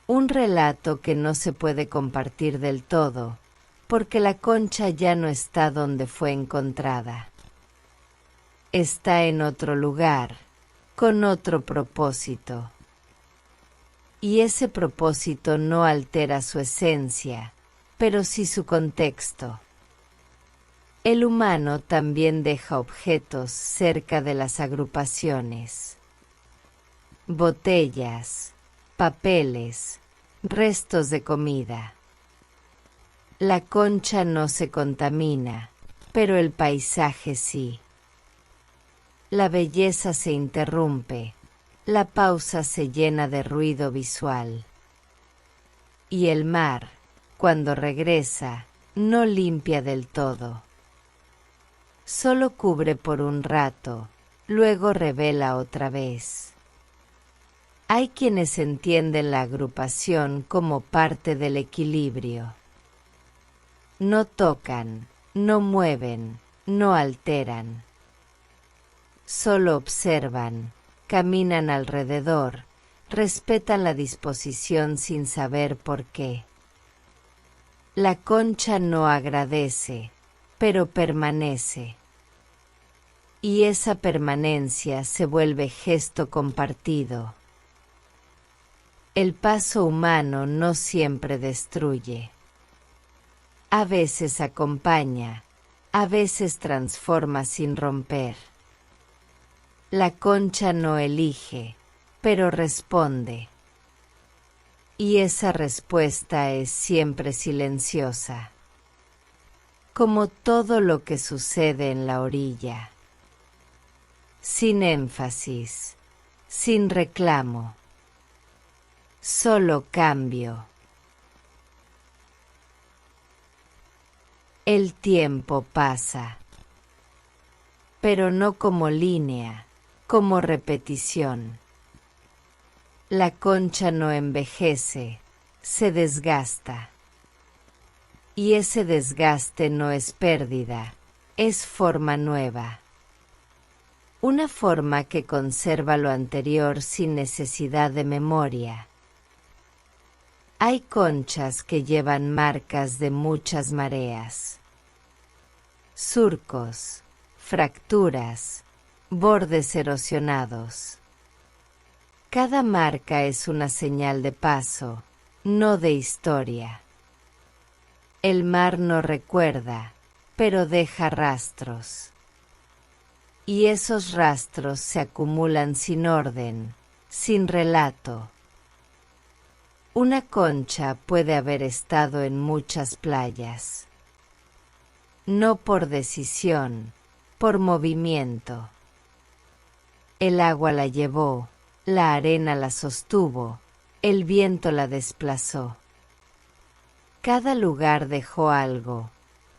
Un relato que no se puede compartir del todo, porque la concha ya no está donde fue encontrada. Está en otro lugar, con otro propósito. Y ese propósito no altera su esencia, pero sí su contexto. El humano también deja objetos cerca de las agrupaciones. Botellas, papeles, restos de comida. La concha no se contamina, pero el paisaje sí. La belleza se interrumpe, la pausa se llena de ruido visual. Y el mar, cuando regresa, no limpia del todo. Solo cubre por un rato, luego revela otra vez. Hay quienes entienden la agrupación como parte del equilibrio. No tocan, no mueven, no alteran. Solo observan, caminan alrededor, respetan la disposición sin saber por qué. La concha no agradece, pero permanece. Y esa permanencia se vuelve gesto compartido. El paso humano no siempre destruye. A veces acompaña, a veces transforma sin romper. La concha no elige, pero responde. Y esa respuesta es siempre silenciosa, como todo lo que sucede en la orilla. sin énfasis, sin reclamo. Solo cambio. El tiempo pasa, pero no como línea, como repetición. La concha no envejece, se desgasta. Y ese desgaste no es pérdida, es forma nueva. Una forma que conserva lo anterior sin necesidad de memoria. Hay conchas que llevan marcas de muchas mareas. Surcos, fracturas, bordes erosionados. Cada marca es una señal de paso, no de historia. El mar no recuerda, pero deja rastros. Y esos rastros se acumulan sin orden, sin relato. Una concha puede haber estado en muchas playas. No por decisión, por movimiento. El agua la llevó, la arena la sostuvo, el viento la desplazó. Cada lugar dejó algo,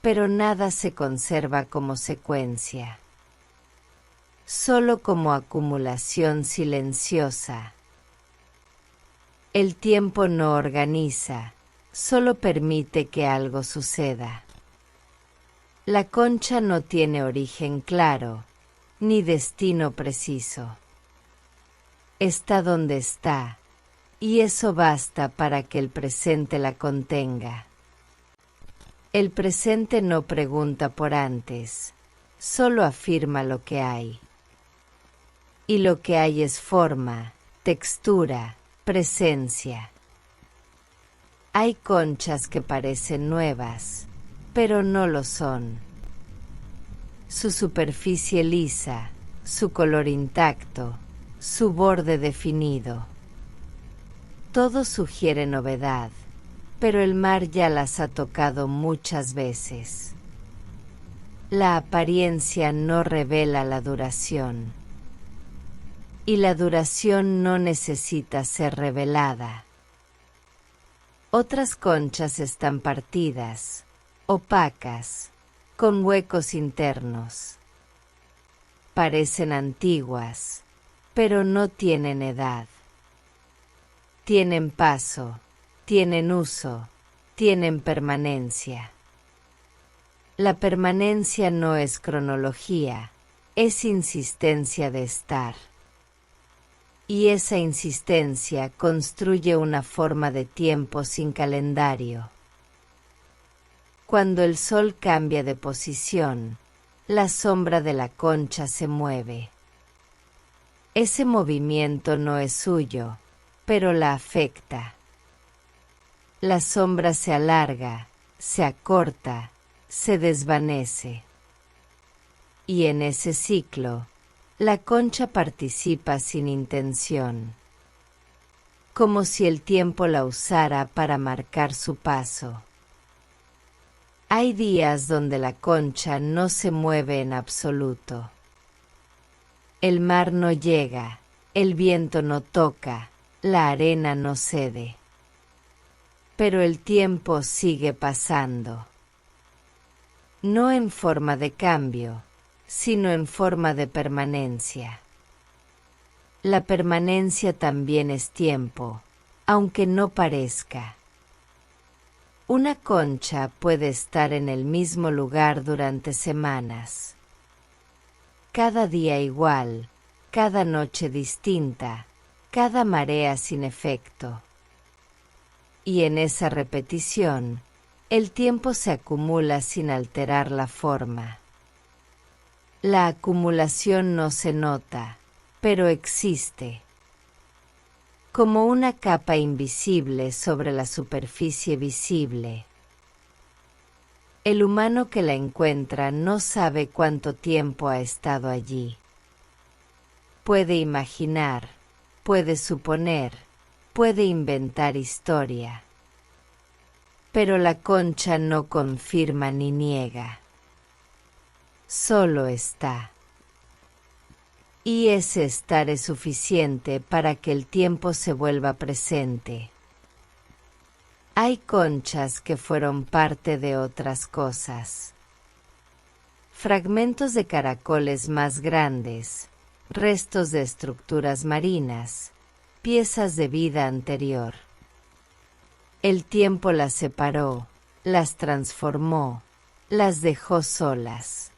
pero nada se conserva como secuencia. Solo como acumulación silenciosa. El tiempo no organiza, solo permite que algo suceda. La concha no tiene origen claro, ni destino preciso. Está donde está, y eso basta para que el presente la contenga. El presente no pregunta por antes, solo afirma lo que hay. Y lo que hay es forma, textura, presencia. Hay conchas que parecen nuevas, pero no lo son. Su superficie lisa, su color intacto, su borde definido. Todo sugiere novedad, pero el mar ya las ha tocado muchas veces. La apariencia no revela la duración. Y la duración no necesita ser revelada. Otras conchas están partidas, opacas, con huecos internos. Parecen antiguas, pero no tienen edad. Tienen paso, tienen uso, tienen permanencia. La permanencia no es cronología, es insistencia de estar. Y esa insistencia construye una forma de tiempo sin calendario. Cuando el sol cambia de posición, la sombra de la concha se mueve. Ese movimiento no es suyo, pero la afecta. La sombra se alarga, se acorta, se desvanece. Y en ese ciclo, la concha participa sin intención, como si el tiempo la usara para marcar su paso. Hay días donde la concha no se mueve en absoluto. El mar no llega, el viento no toca, la arena no cede. Pero el tiempo sigue pasando. No en forma de cambio, sino en forma de permanencia. La permanencia también es tiempo, aunque no parezca. Una concha puede estar en el mismo lugar durante semanas. Cada día igual, cada noche distinta, cada marea sin efecto. Y en esa repetición, el tiempo se acumula sin alterar la forma. La acumulación no se nota, pero existe. Como una capa invisible sobre la superficie visible. El humano que la encuentra no sabe cuánto tiempo ha estado allí. Puede imaginar, puede suponer, puede inventar historia. Pero la concha no confirma ni niega. Solo está. y ese estar es suficiente para que el tiempo se vuelva presente. Hay conchas que fueron parte de otras cosas. Fragmentos de caracoles más grandes, restos de estructuras marinas, piezas de vida anterior. El tiempo las separó, las transformó, las dejó solas.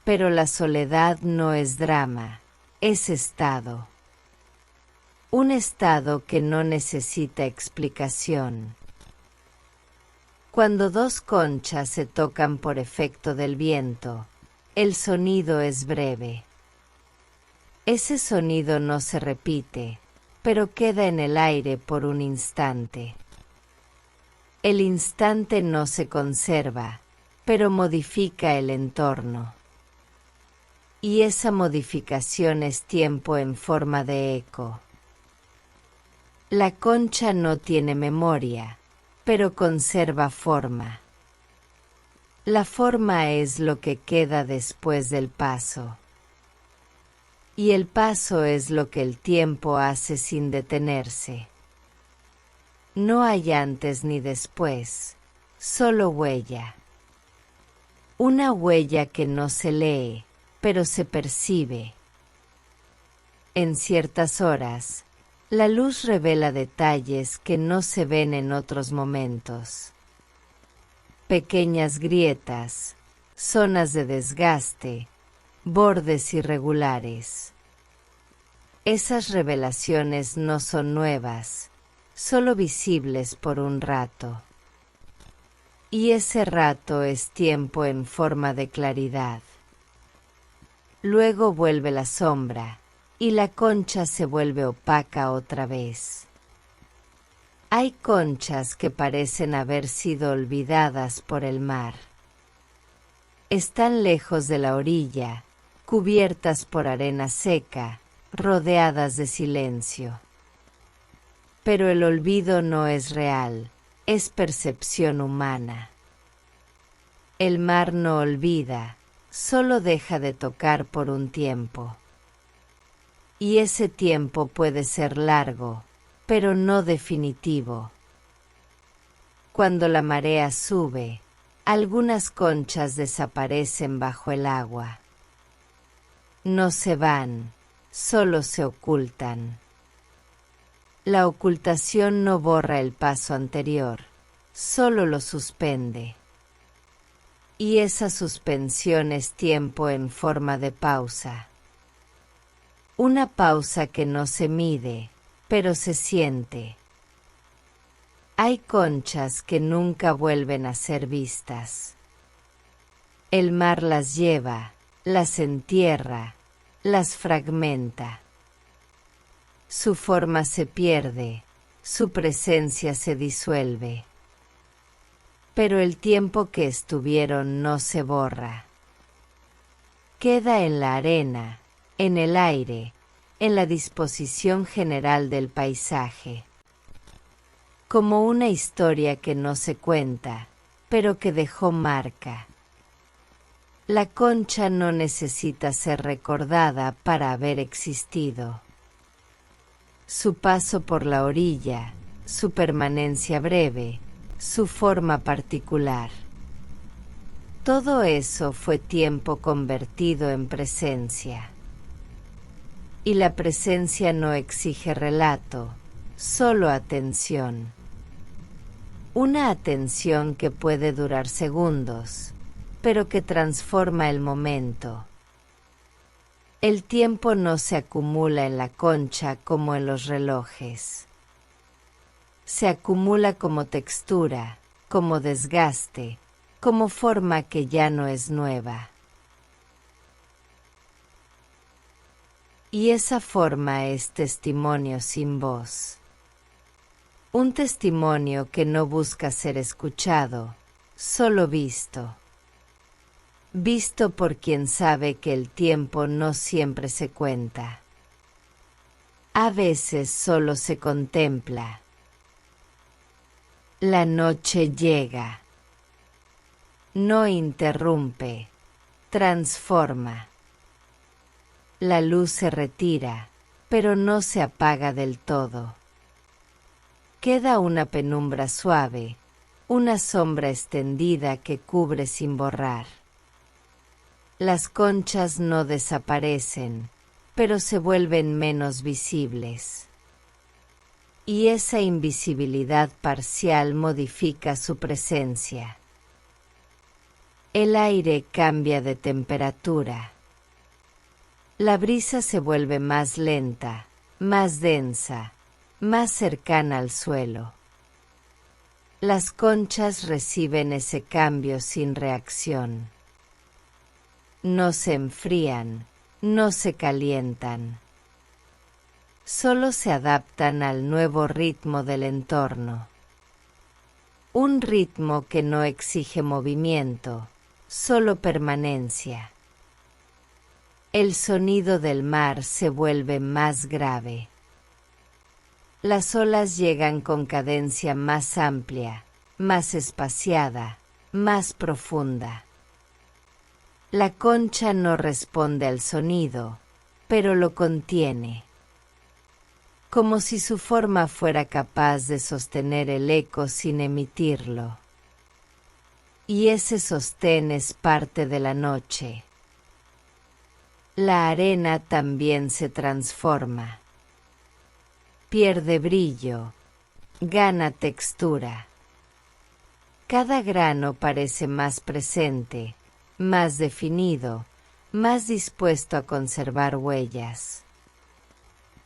Pero la soledad no es drama, es estado. Un estado que no necesita explicación. Cuando dos conchas se tocan por efecto del viento, el sonido es breve. Ese sonido no se repite, pero queda en el aire por un instante. El instante no se conserva, pero modifica el entorno. Y esa modificación es tiempo en forma de eco. La concha no tiene memoria, pero conserva forma. La forma es lo que queda después del paso. Y el paso es lo que el tiempo hace sin detenerse. No hay antes ni después, solo huella. Una huella que no se lee, pero se percibe. En ciertas horas, la luz revela detalles que no se ven en otros momentos. Pequeñas grietas, zonas de desgaste, bordes irregulares. Esas revelaciones no son nuevas, solo visibles por un rato. Y ese rato es tiempo en forma de claridad. Luego vuelve la sombra, y la concha se vuelve opaca otra vez. Hay conchas que parecen haber sido olvidadas por el mar. Están lejos de la orilla, cubiertas por arena seca, rodeadas de silencio. Pero el olvido no es real, es percepción humana. El mar no olvida, solo deja de tocar por un tiempo. Y ese tiempo puede ser largo, pero no definitivo. Cuando la marea sube, algunas conchas desaparecen bajo el agua. No se van, solo se ocultan. La ocultación no borra el paso anterior, solo lo suspende. Y esa suspensión es tiempo en forma de pausa. Una pausa que no se mide, pero se siente. Hay conchas que nunca vuelven a ser vistas. El mar las lleva, las entierra, las fragmenta. Su forma se pierde, su presencia se disuelve. Pero el tiempo que estuvieron no se borra. Queda en la arena, en el aire, en la disposición general del paisaje. Como una historia que no se cuenta, pero que dejó marca. La concha no necesita ser recordada para haber existido. Su paso por la orilla, su permanencia breve, su forma particular. Todo eso fue tiempo convertido en presencia. Y la presencia no exige relato, solo atención. Una atención que puede durar segundos, pero que transforma el momento. El tiempo no se acumula en la concha como en los relojes. Se acumula como textura, como desgaste, como forma que ya no es nueva. Y esa forma es testimonio sin voz. Un testimonio que no busca ser escuchado, solo visto. Visto por quien sabe que el tiempo no siempre se cuenta. A veces solo se contempla. La noche llega. No interrumpe, transforma. La luz se retira, pero no se apaga del todo. Queda una penumbra suave, una sombra extendida que cubre sin borrar. Las conchas no desaparecen, pero se vuelven menos visibles. Y esa invisibilidad parcial modifica su presencia. El aire cambia de temperatura. La brisa se vuelve más lenta, más densa, más cercana al suelo. Las conchas reciben ese cambio sin reacción. No se enfrían, no se calientan. Solo se adaptan al nuevo ritmo del entorno. Un ritmo que no exige movimiento, solo permanencia. El sonido del mar se vuelve más grave. Las olas llegan con cadencia más amplia, más espaciada, más profunda. La concha no responde al sonido, pero lo contiene, como si su forma fuera capaz de sostener el eco sin emitirlo. Y ese sostén es parte de la noche. La arena también se transforma. Pierde brillo, gana textura. Cada grano parece más presente, más definido, más dispuesto a conservar huellas.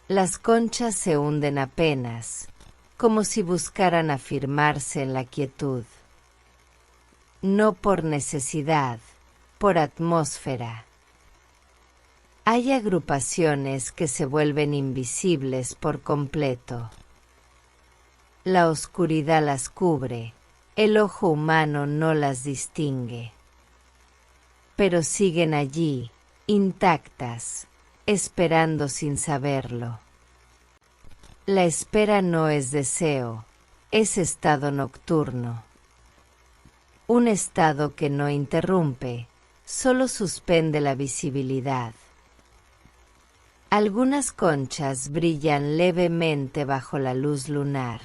Las conchas se hunden apenas, como si buscaran afirmarse en la quietud. No por necesidad, por atmósfera. Hay agrupaciones que se vuelven invisibles por completo. La oscuridad las cubre, el ojo humano no las distingue. Pero siguen allí, intactas, esperando sin saberlo. La espera no es deseo, es estado nocturno. Un estado que no interrumpe, solo suspende la visibilidad. Algunas conchas brillan levemente bajo la luz lunar.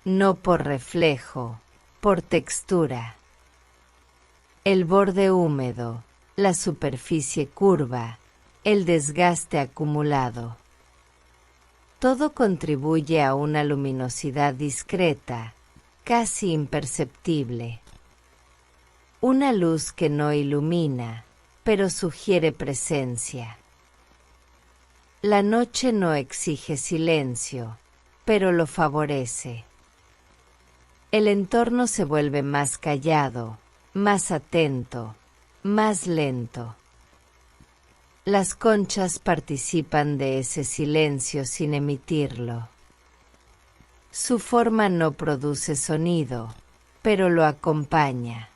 No por reflejo, por textura. El borde húmedo, la superficie curva, el desgaste acumulado. Todo contribuye a una luminosidad discreta, casi imperceptible. Una luz que no ilumina, pero sugiere presencia. La noche no exige silencio, pero lo favorece. El entorno se vuelve más callado, más atento, más lento. Las conchas participan de ese silencio sin emitirlo. Su forma no produce sonido, pero lo acompaña.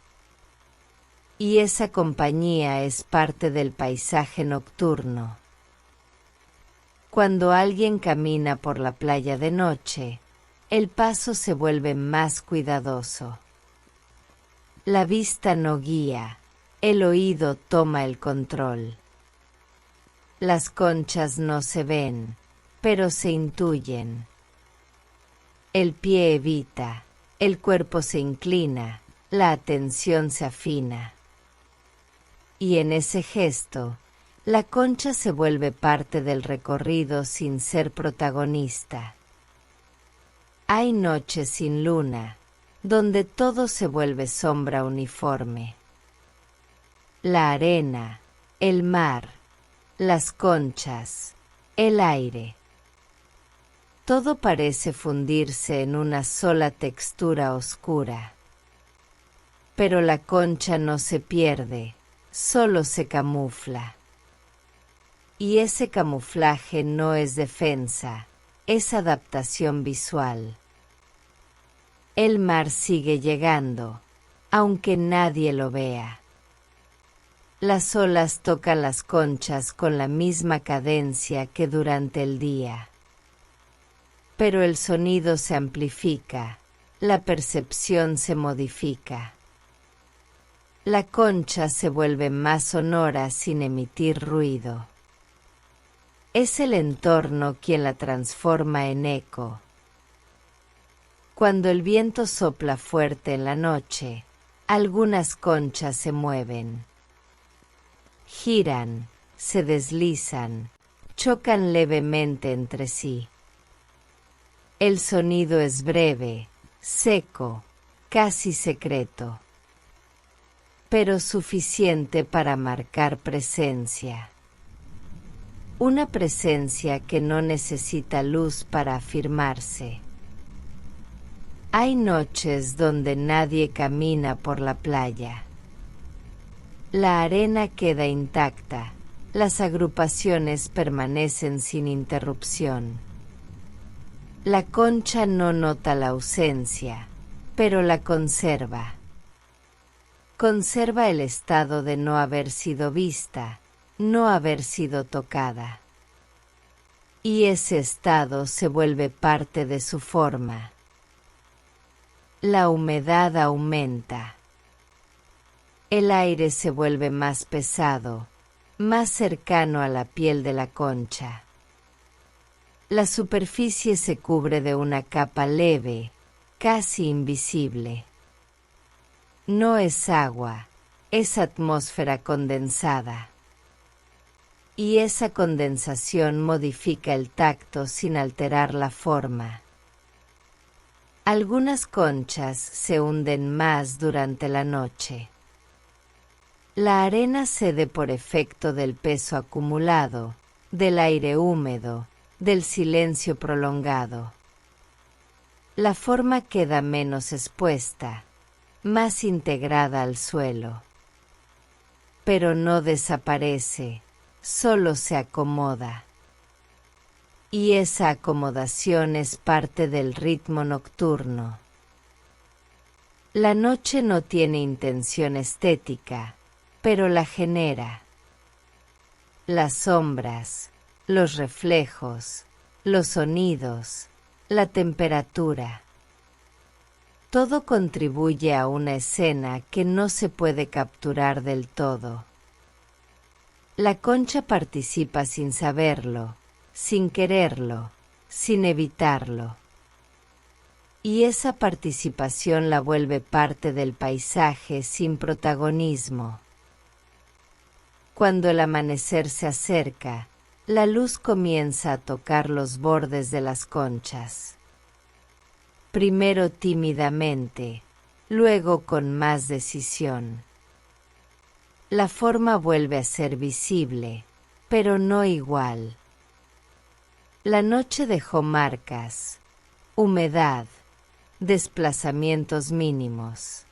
Y esa compañía es parte del paisaje nocturno. Cuando alguien camina por la playa de noche, el paso se vuelve más cuidadoso. La vista no guía, el oído toma el control. Las conchas no se ven, pero se intuyen. El pie evita, el cuerpo se inclina, la atención se afina. Y en ese gesto, la concha se vuelve parte del recorrido sin ser protagonista. Hay noches sin luna, donde todo se vuelve sombra uniforme. La arena, el mar, las conchas, el aire. Todo parece fundirse en una sola textura oscura. Pero la concha no se pierde, solo se camufla. Y ese camuflaje no es defensa, es adaptación visual. El mar sigue llegando, aunque nadie lo vea. Las olas tocan las conchas con la misma cadencia que durante el día. Pero el sonido se amplifica, la percepción se modifica. La concha se vuelve más sonora sin emitir ruido. Es el entorno quien la transforma en eco. Cuando el viento sopla fuerte en la noche, algunas conchas se mueven. Giran, se deslizan, chocan levemente entre sí. El sonido es breve, seco, casi secreto, pero suficiente para marcar presencia. Una presencia que no necesita luz para afirmarse. Hay noches donde nadie camina por la playa. La arena queda intacta, las agrupaciones permanecen sin interrupción. La concha no nota la ausencia, pero la conserva. Conserva el estado de no haber sido vista, no haber sido tocada. Y ese estado se vuelve parte de su forma. La humedad aumenta. El aire se vuelve más pesado, más cercano a la piel de la concha. La superficie se cubre de una capa leve, casi invisible. No es agua, es atmósfera condensada. Y esa condensación modifica el tacto sin alterar la forma. Algunas conchas se hunden más durante la noche. La arena cede por efecto del peso acumulado, del aire húmedo, del silencio prolongado. La forma queda menos expuesta, más integrada al suelo. Pero no desaparece, solo se acomoda. Y esa acomodación es parte del ritmo nocturno. La noche no tiene intención estética, pero la genera. Las sombras, los reflejos, los sonidos, la temperatura. Todo contribuye a una escena que no se puede capturar del todo. La concha participa sin saberlo, sin quererlo, sin evitarlo. Y esa participación la vuelve parte del paisaje sin protagonismo. Cuando el amanecer se acerca, la luz comienza a tocar los bordes de las conchas. Primero tímidamente, luego con más decisión. La forma vuelve a ser visible, pero no igual. La noche dejó marcas, humedad, desplazamientos mínimos.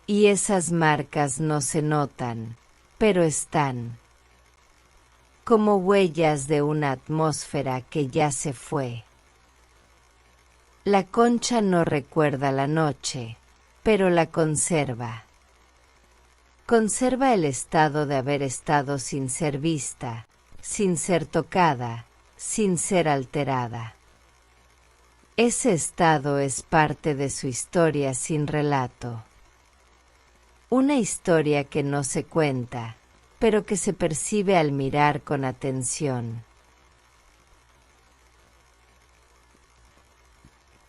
Y esas marcas no se notan, pero están. Como huellas de una atmósfera que ya se fue. La concha no recuerda la noche, pero la conserva. Conserva el estado de haber estado sin ser vista, sin ser tocada, sin ser alterada. Ese estado es parte de su historia sin relato. Una historia que no se cuenta, pero que se percibe al mirar con atención.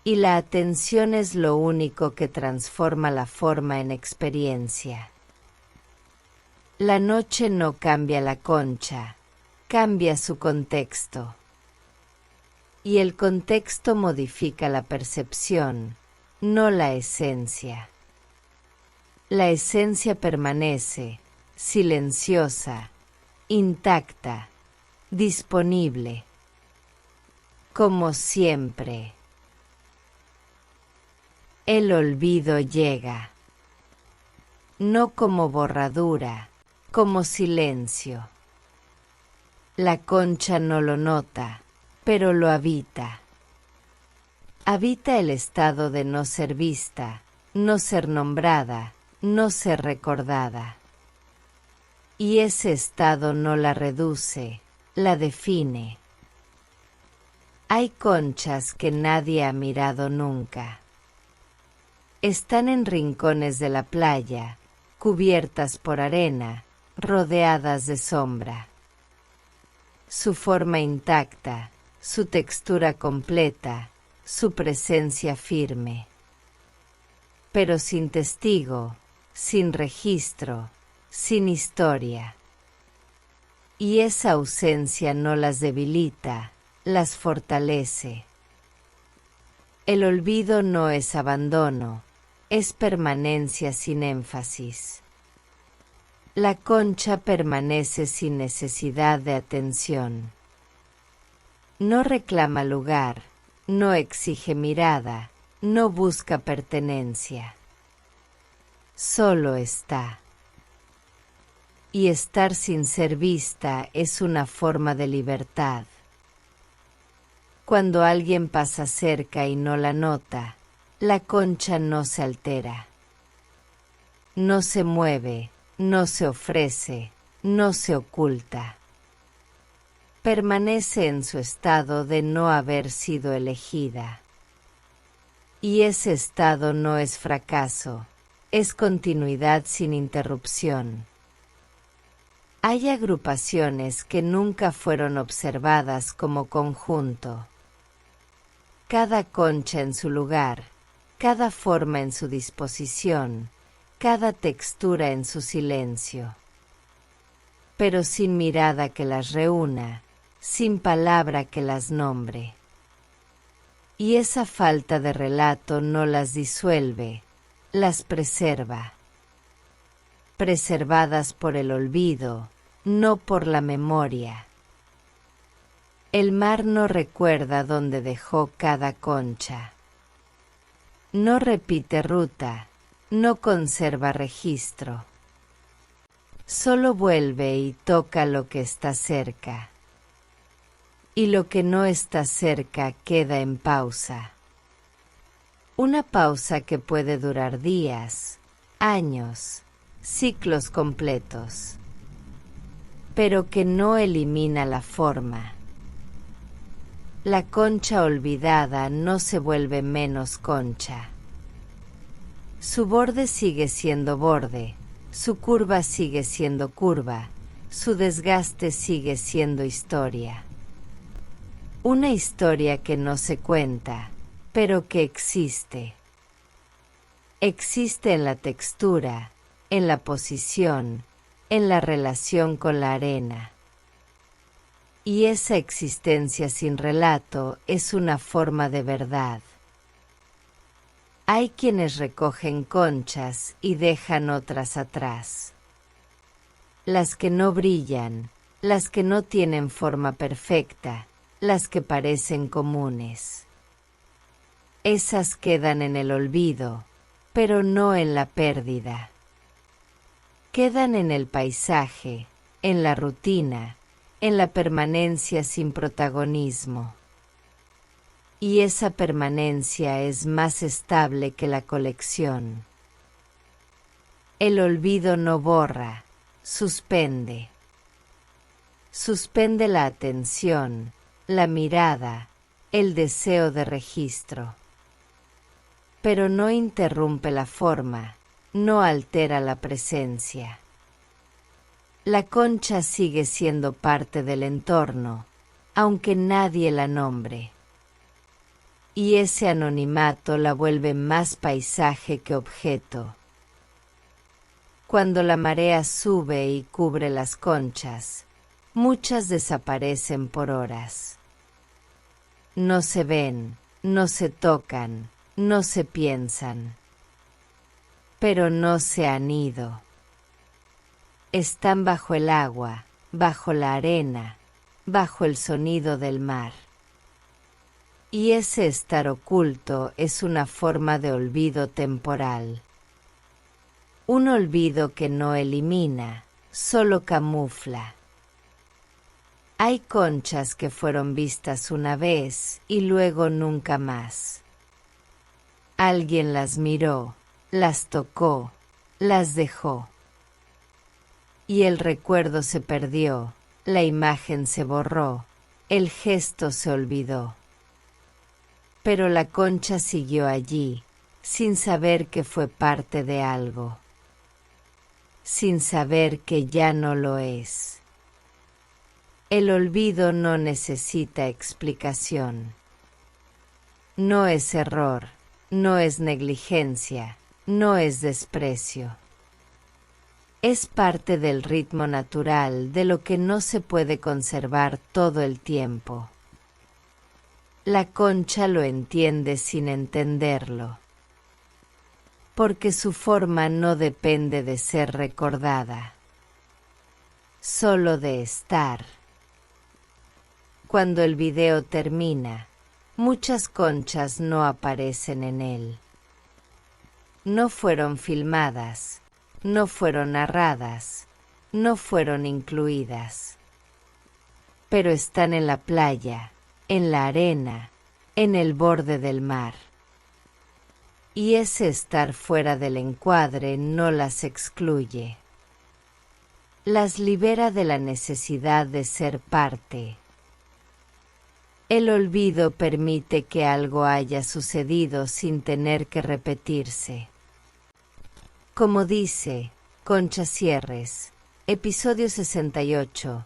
Y la atención es lo único que transforma la forma en experiencia. La noche no cambia la concha, cambia su contexto. Y el contexto modifica la percepción, no la esencia. La esencia permanece, silenciosa, intacta, disponible. Como siempre. El olvido llega. No como borradura, como silencio. La concha no lo nota, pero lo habita. Habita el estado de no ser vista, no ser nombrada, no ser recordada. Y ese estado no la reduce, la define. Hay conchas que nadie ha mirado nunca. Están en rincones de la playa, cubiertas por arena, rodeadas de sombra. Su forma intacta, su textura completa, su presencia firme. Pero sin testigo, sin registro, sin historia. Y esa ausencia no las debilita, las fortalece. El olvido no es abandono, es permanencia sin énfasis. La concha permanece sin necesidad de atención. No reclama lugar, no exige mirada, no busca pertenencia. Solo está. Y estar sin ser vista es una forma de libertad. Cuando alguien pasa cerca y no la nota, la concha no se altera. No se mueve, no se ofrece, no se oculta. Permanece en su estado de no haber sido elegida. Y ese estado no es fracaso, es continuidad sin interrupción. Hay agrupaciones que nunca fueron observadas como conjunto. Cada concha en su lugar, cada forma en su disposición, cada textura en su silencio. Pero sin mirada que las reúna, sin palabra que las nombre. Y esa falta de relato no las disuelve, las preserva. Preservadas por el olvido, no por la memoria. El mar no recuerda dónde dejó cada concha. No repite ruta, no conserva registro. Solo vuelve y toca lo que está cerca. Y lo que no está cerca queda en pausa. Una pausa que puede durar días, años, ciclos completos, pero que no elimina la forma. La concha olvidada no se vuelve menos concha. Su borde sigue siendo borde, su curva sigue siendo curva, su desgaste sigue siendo historia. Una historia que no se cuenta, pero que existe. Existe en la textura, en la posición, en la relación con la arena. Y esa existencia sin relato es una forma de verdad. Hay quienes recogen conchas y dejan otras atrás. Las que no brillan, las que no tienen forma perfecta, las que parecen comunes. Esas quedan en el olvido, pero no en la pérdida. Quedan en el paisaje, en la rutina, en la permanencia sin protagonismo. Y esa permanencia es más estable que la colección. El olvido no borra, suspende. Suspende la atención, la mirada, el deseo de registro. Pero no interrumpe la forma, no altera la presencia. La concha sigue siendo parte del entorno, aunque nadie la nombre. Y ese anonimato la vuelve más paisaje que objeto. Cuando la marea sube y cubre las conchas, muchas desaparecen por horas. No se ven, no se tocan, no se piensan. Pero no se han ido. Están bajo el agua, bajo la arena, bajo el sonido del mar. Y ese estar oculto es una forma de olvido temporal. Un olvido que no elimina, solo camufla. Hay conchas que fueron vistas una vez y luego nunca más. Alguien las miró, las tocó, las dejó. Y el recuerdo se perdió, la imagen se borró, el gesto se olvidó. Pero la concha siguió allí, sin saber que fue parte de algo. sin saber que ya no lo es. El olvido no necesita explicación. No es error, no es negligencia, no es desprecio. Es parte del ritmo natural de lo que no se puede conservar todo el tiempo. La concha lo entiende sin entenderlo, porque su forma no depende de ser recordada, solo de estar. Cuando el video termina, muchas conchas no aparecen en él. No fueron filmadas, no fueron narradas, no fueron incluidas. Pero están en la playa, en la arena, en el borde del mar. Y ese estar fuera del encuadre no las excluye. Las libera de la necesidad de ser parte. El olvido permite que algo haya sucedido sin tener que repetirse. Como dice Concha Cierres, episodio 68,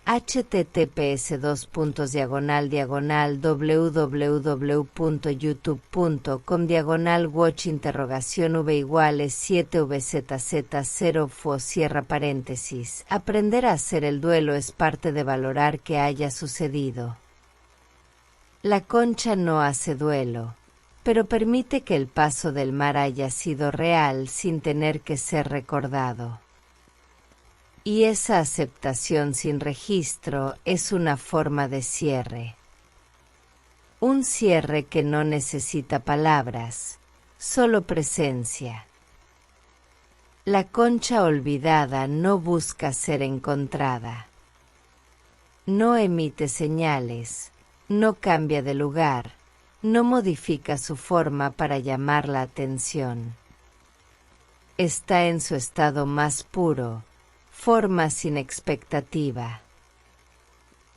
https://www.youtube.com/watch_v=7vzz0 cierra paréntesis. Aprender a hacer el duelo es parte de valorar que haya sucedido. La concha no hace duelo, pero permite que el paso del mar haya sido real sin tener que ser recordado. Y esa aceptación sin registro es una forma de cierre. Un cierre que no necesita palabras, solo presencia. La concha olvidada no busca ser encontrada. No emite señales, no cambia de lugar, no modifica su forma para llamar la atención. Está en su estado más puro, forma sin expectativa.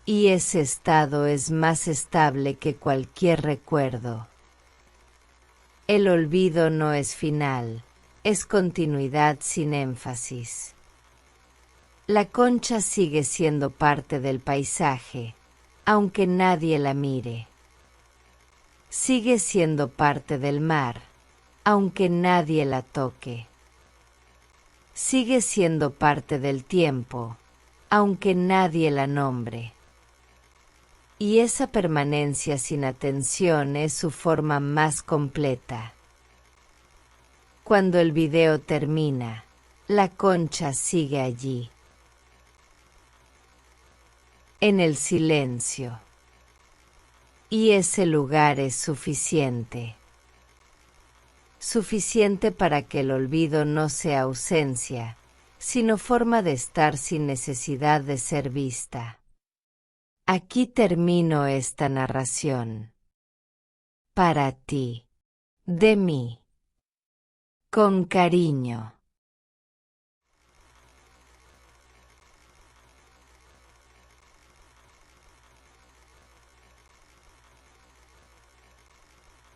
Y ese estado es más estable que cualquier recuerdo. El olvido no es final, es continuidad sin énfasis. La concha sigue siendo parte del paisaje, aunque nadie la mire. Sigue siendo parte del mar, aunque nadie la toque. Sigue siendo parte del tiempo, aunque nadie la nombre. Y esa permanencia sin atención es su forma más completa. Cuando el video termina, la concha sigue allí. En el silencio. Y ese lugar es suficiente. Suficiente para que el olvido no sea ausencia, sino forma de estar sin necesidad de ser vista. Aquí termino esta narración. Para ti. De mí. Con cariño.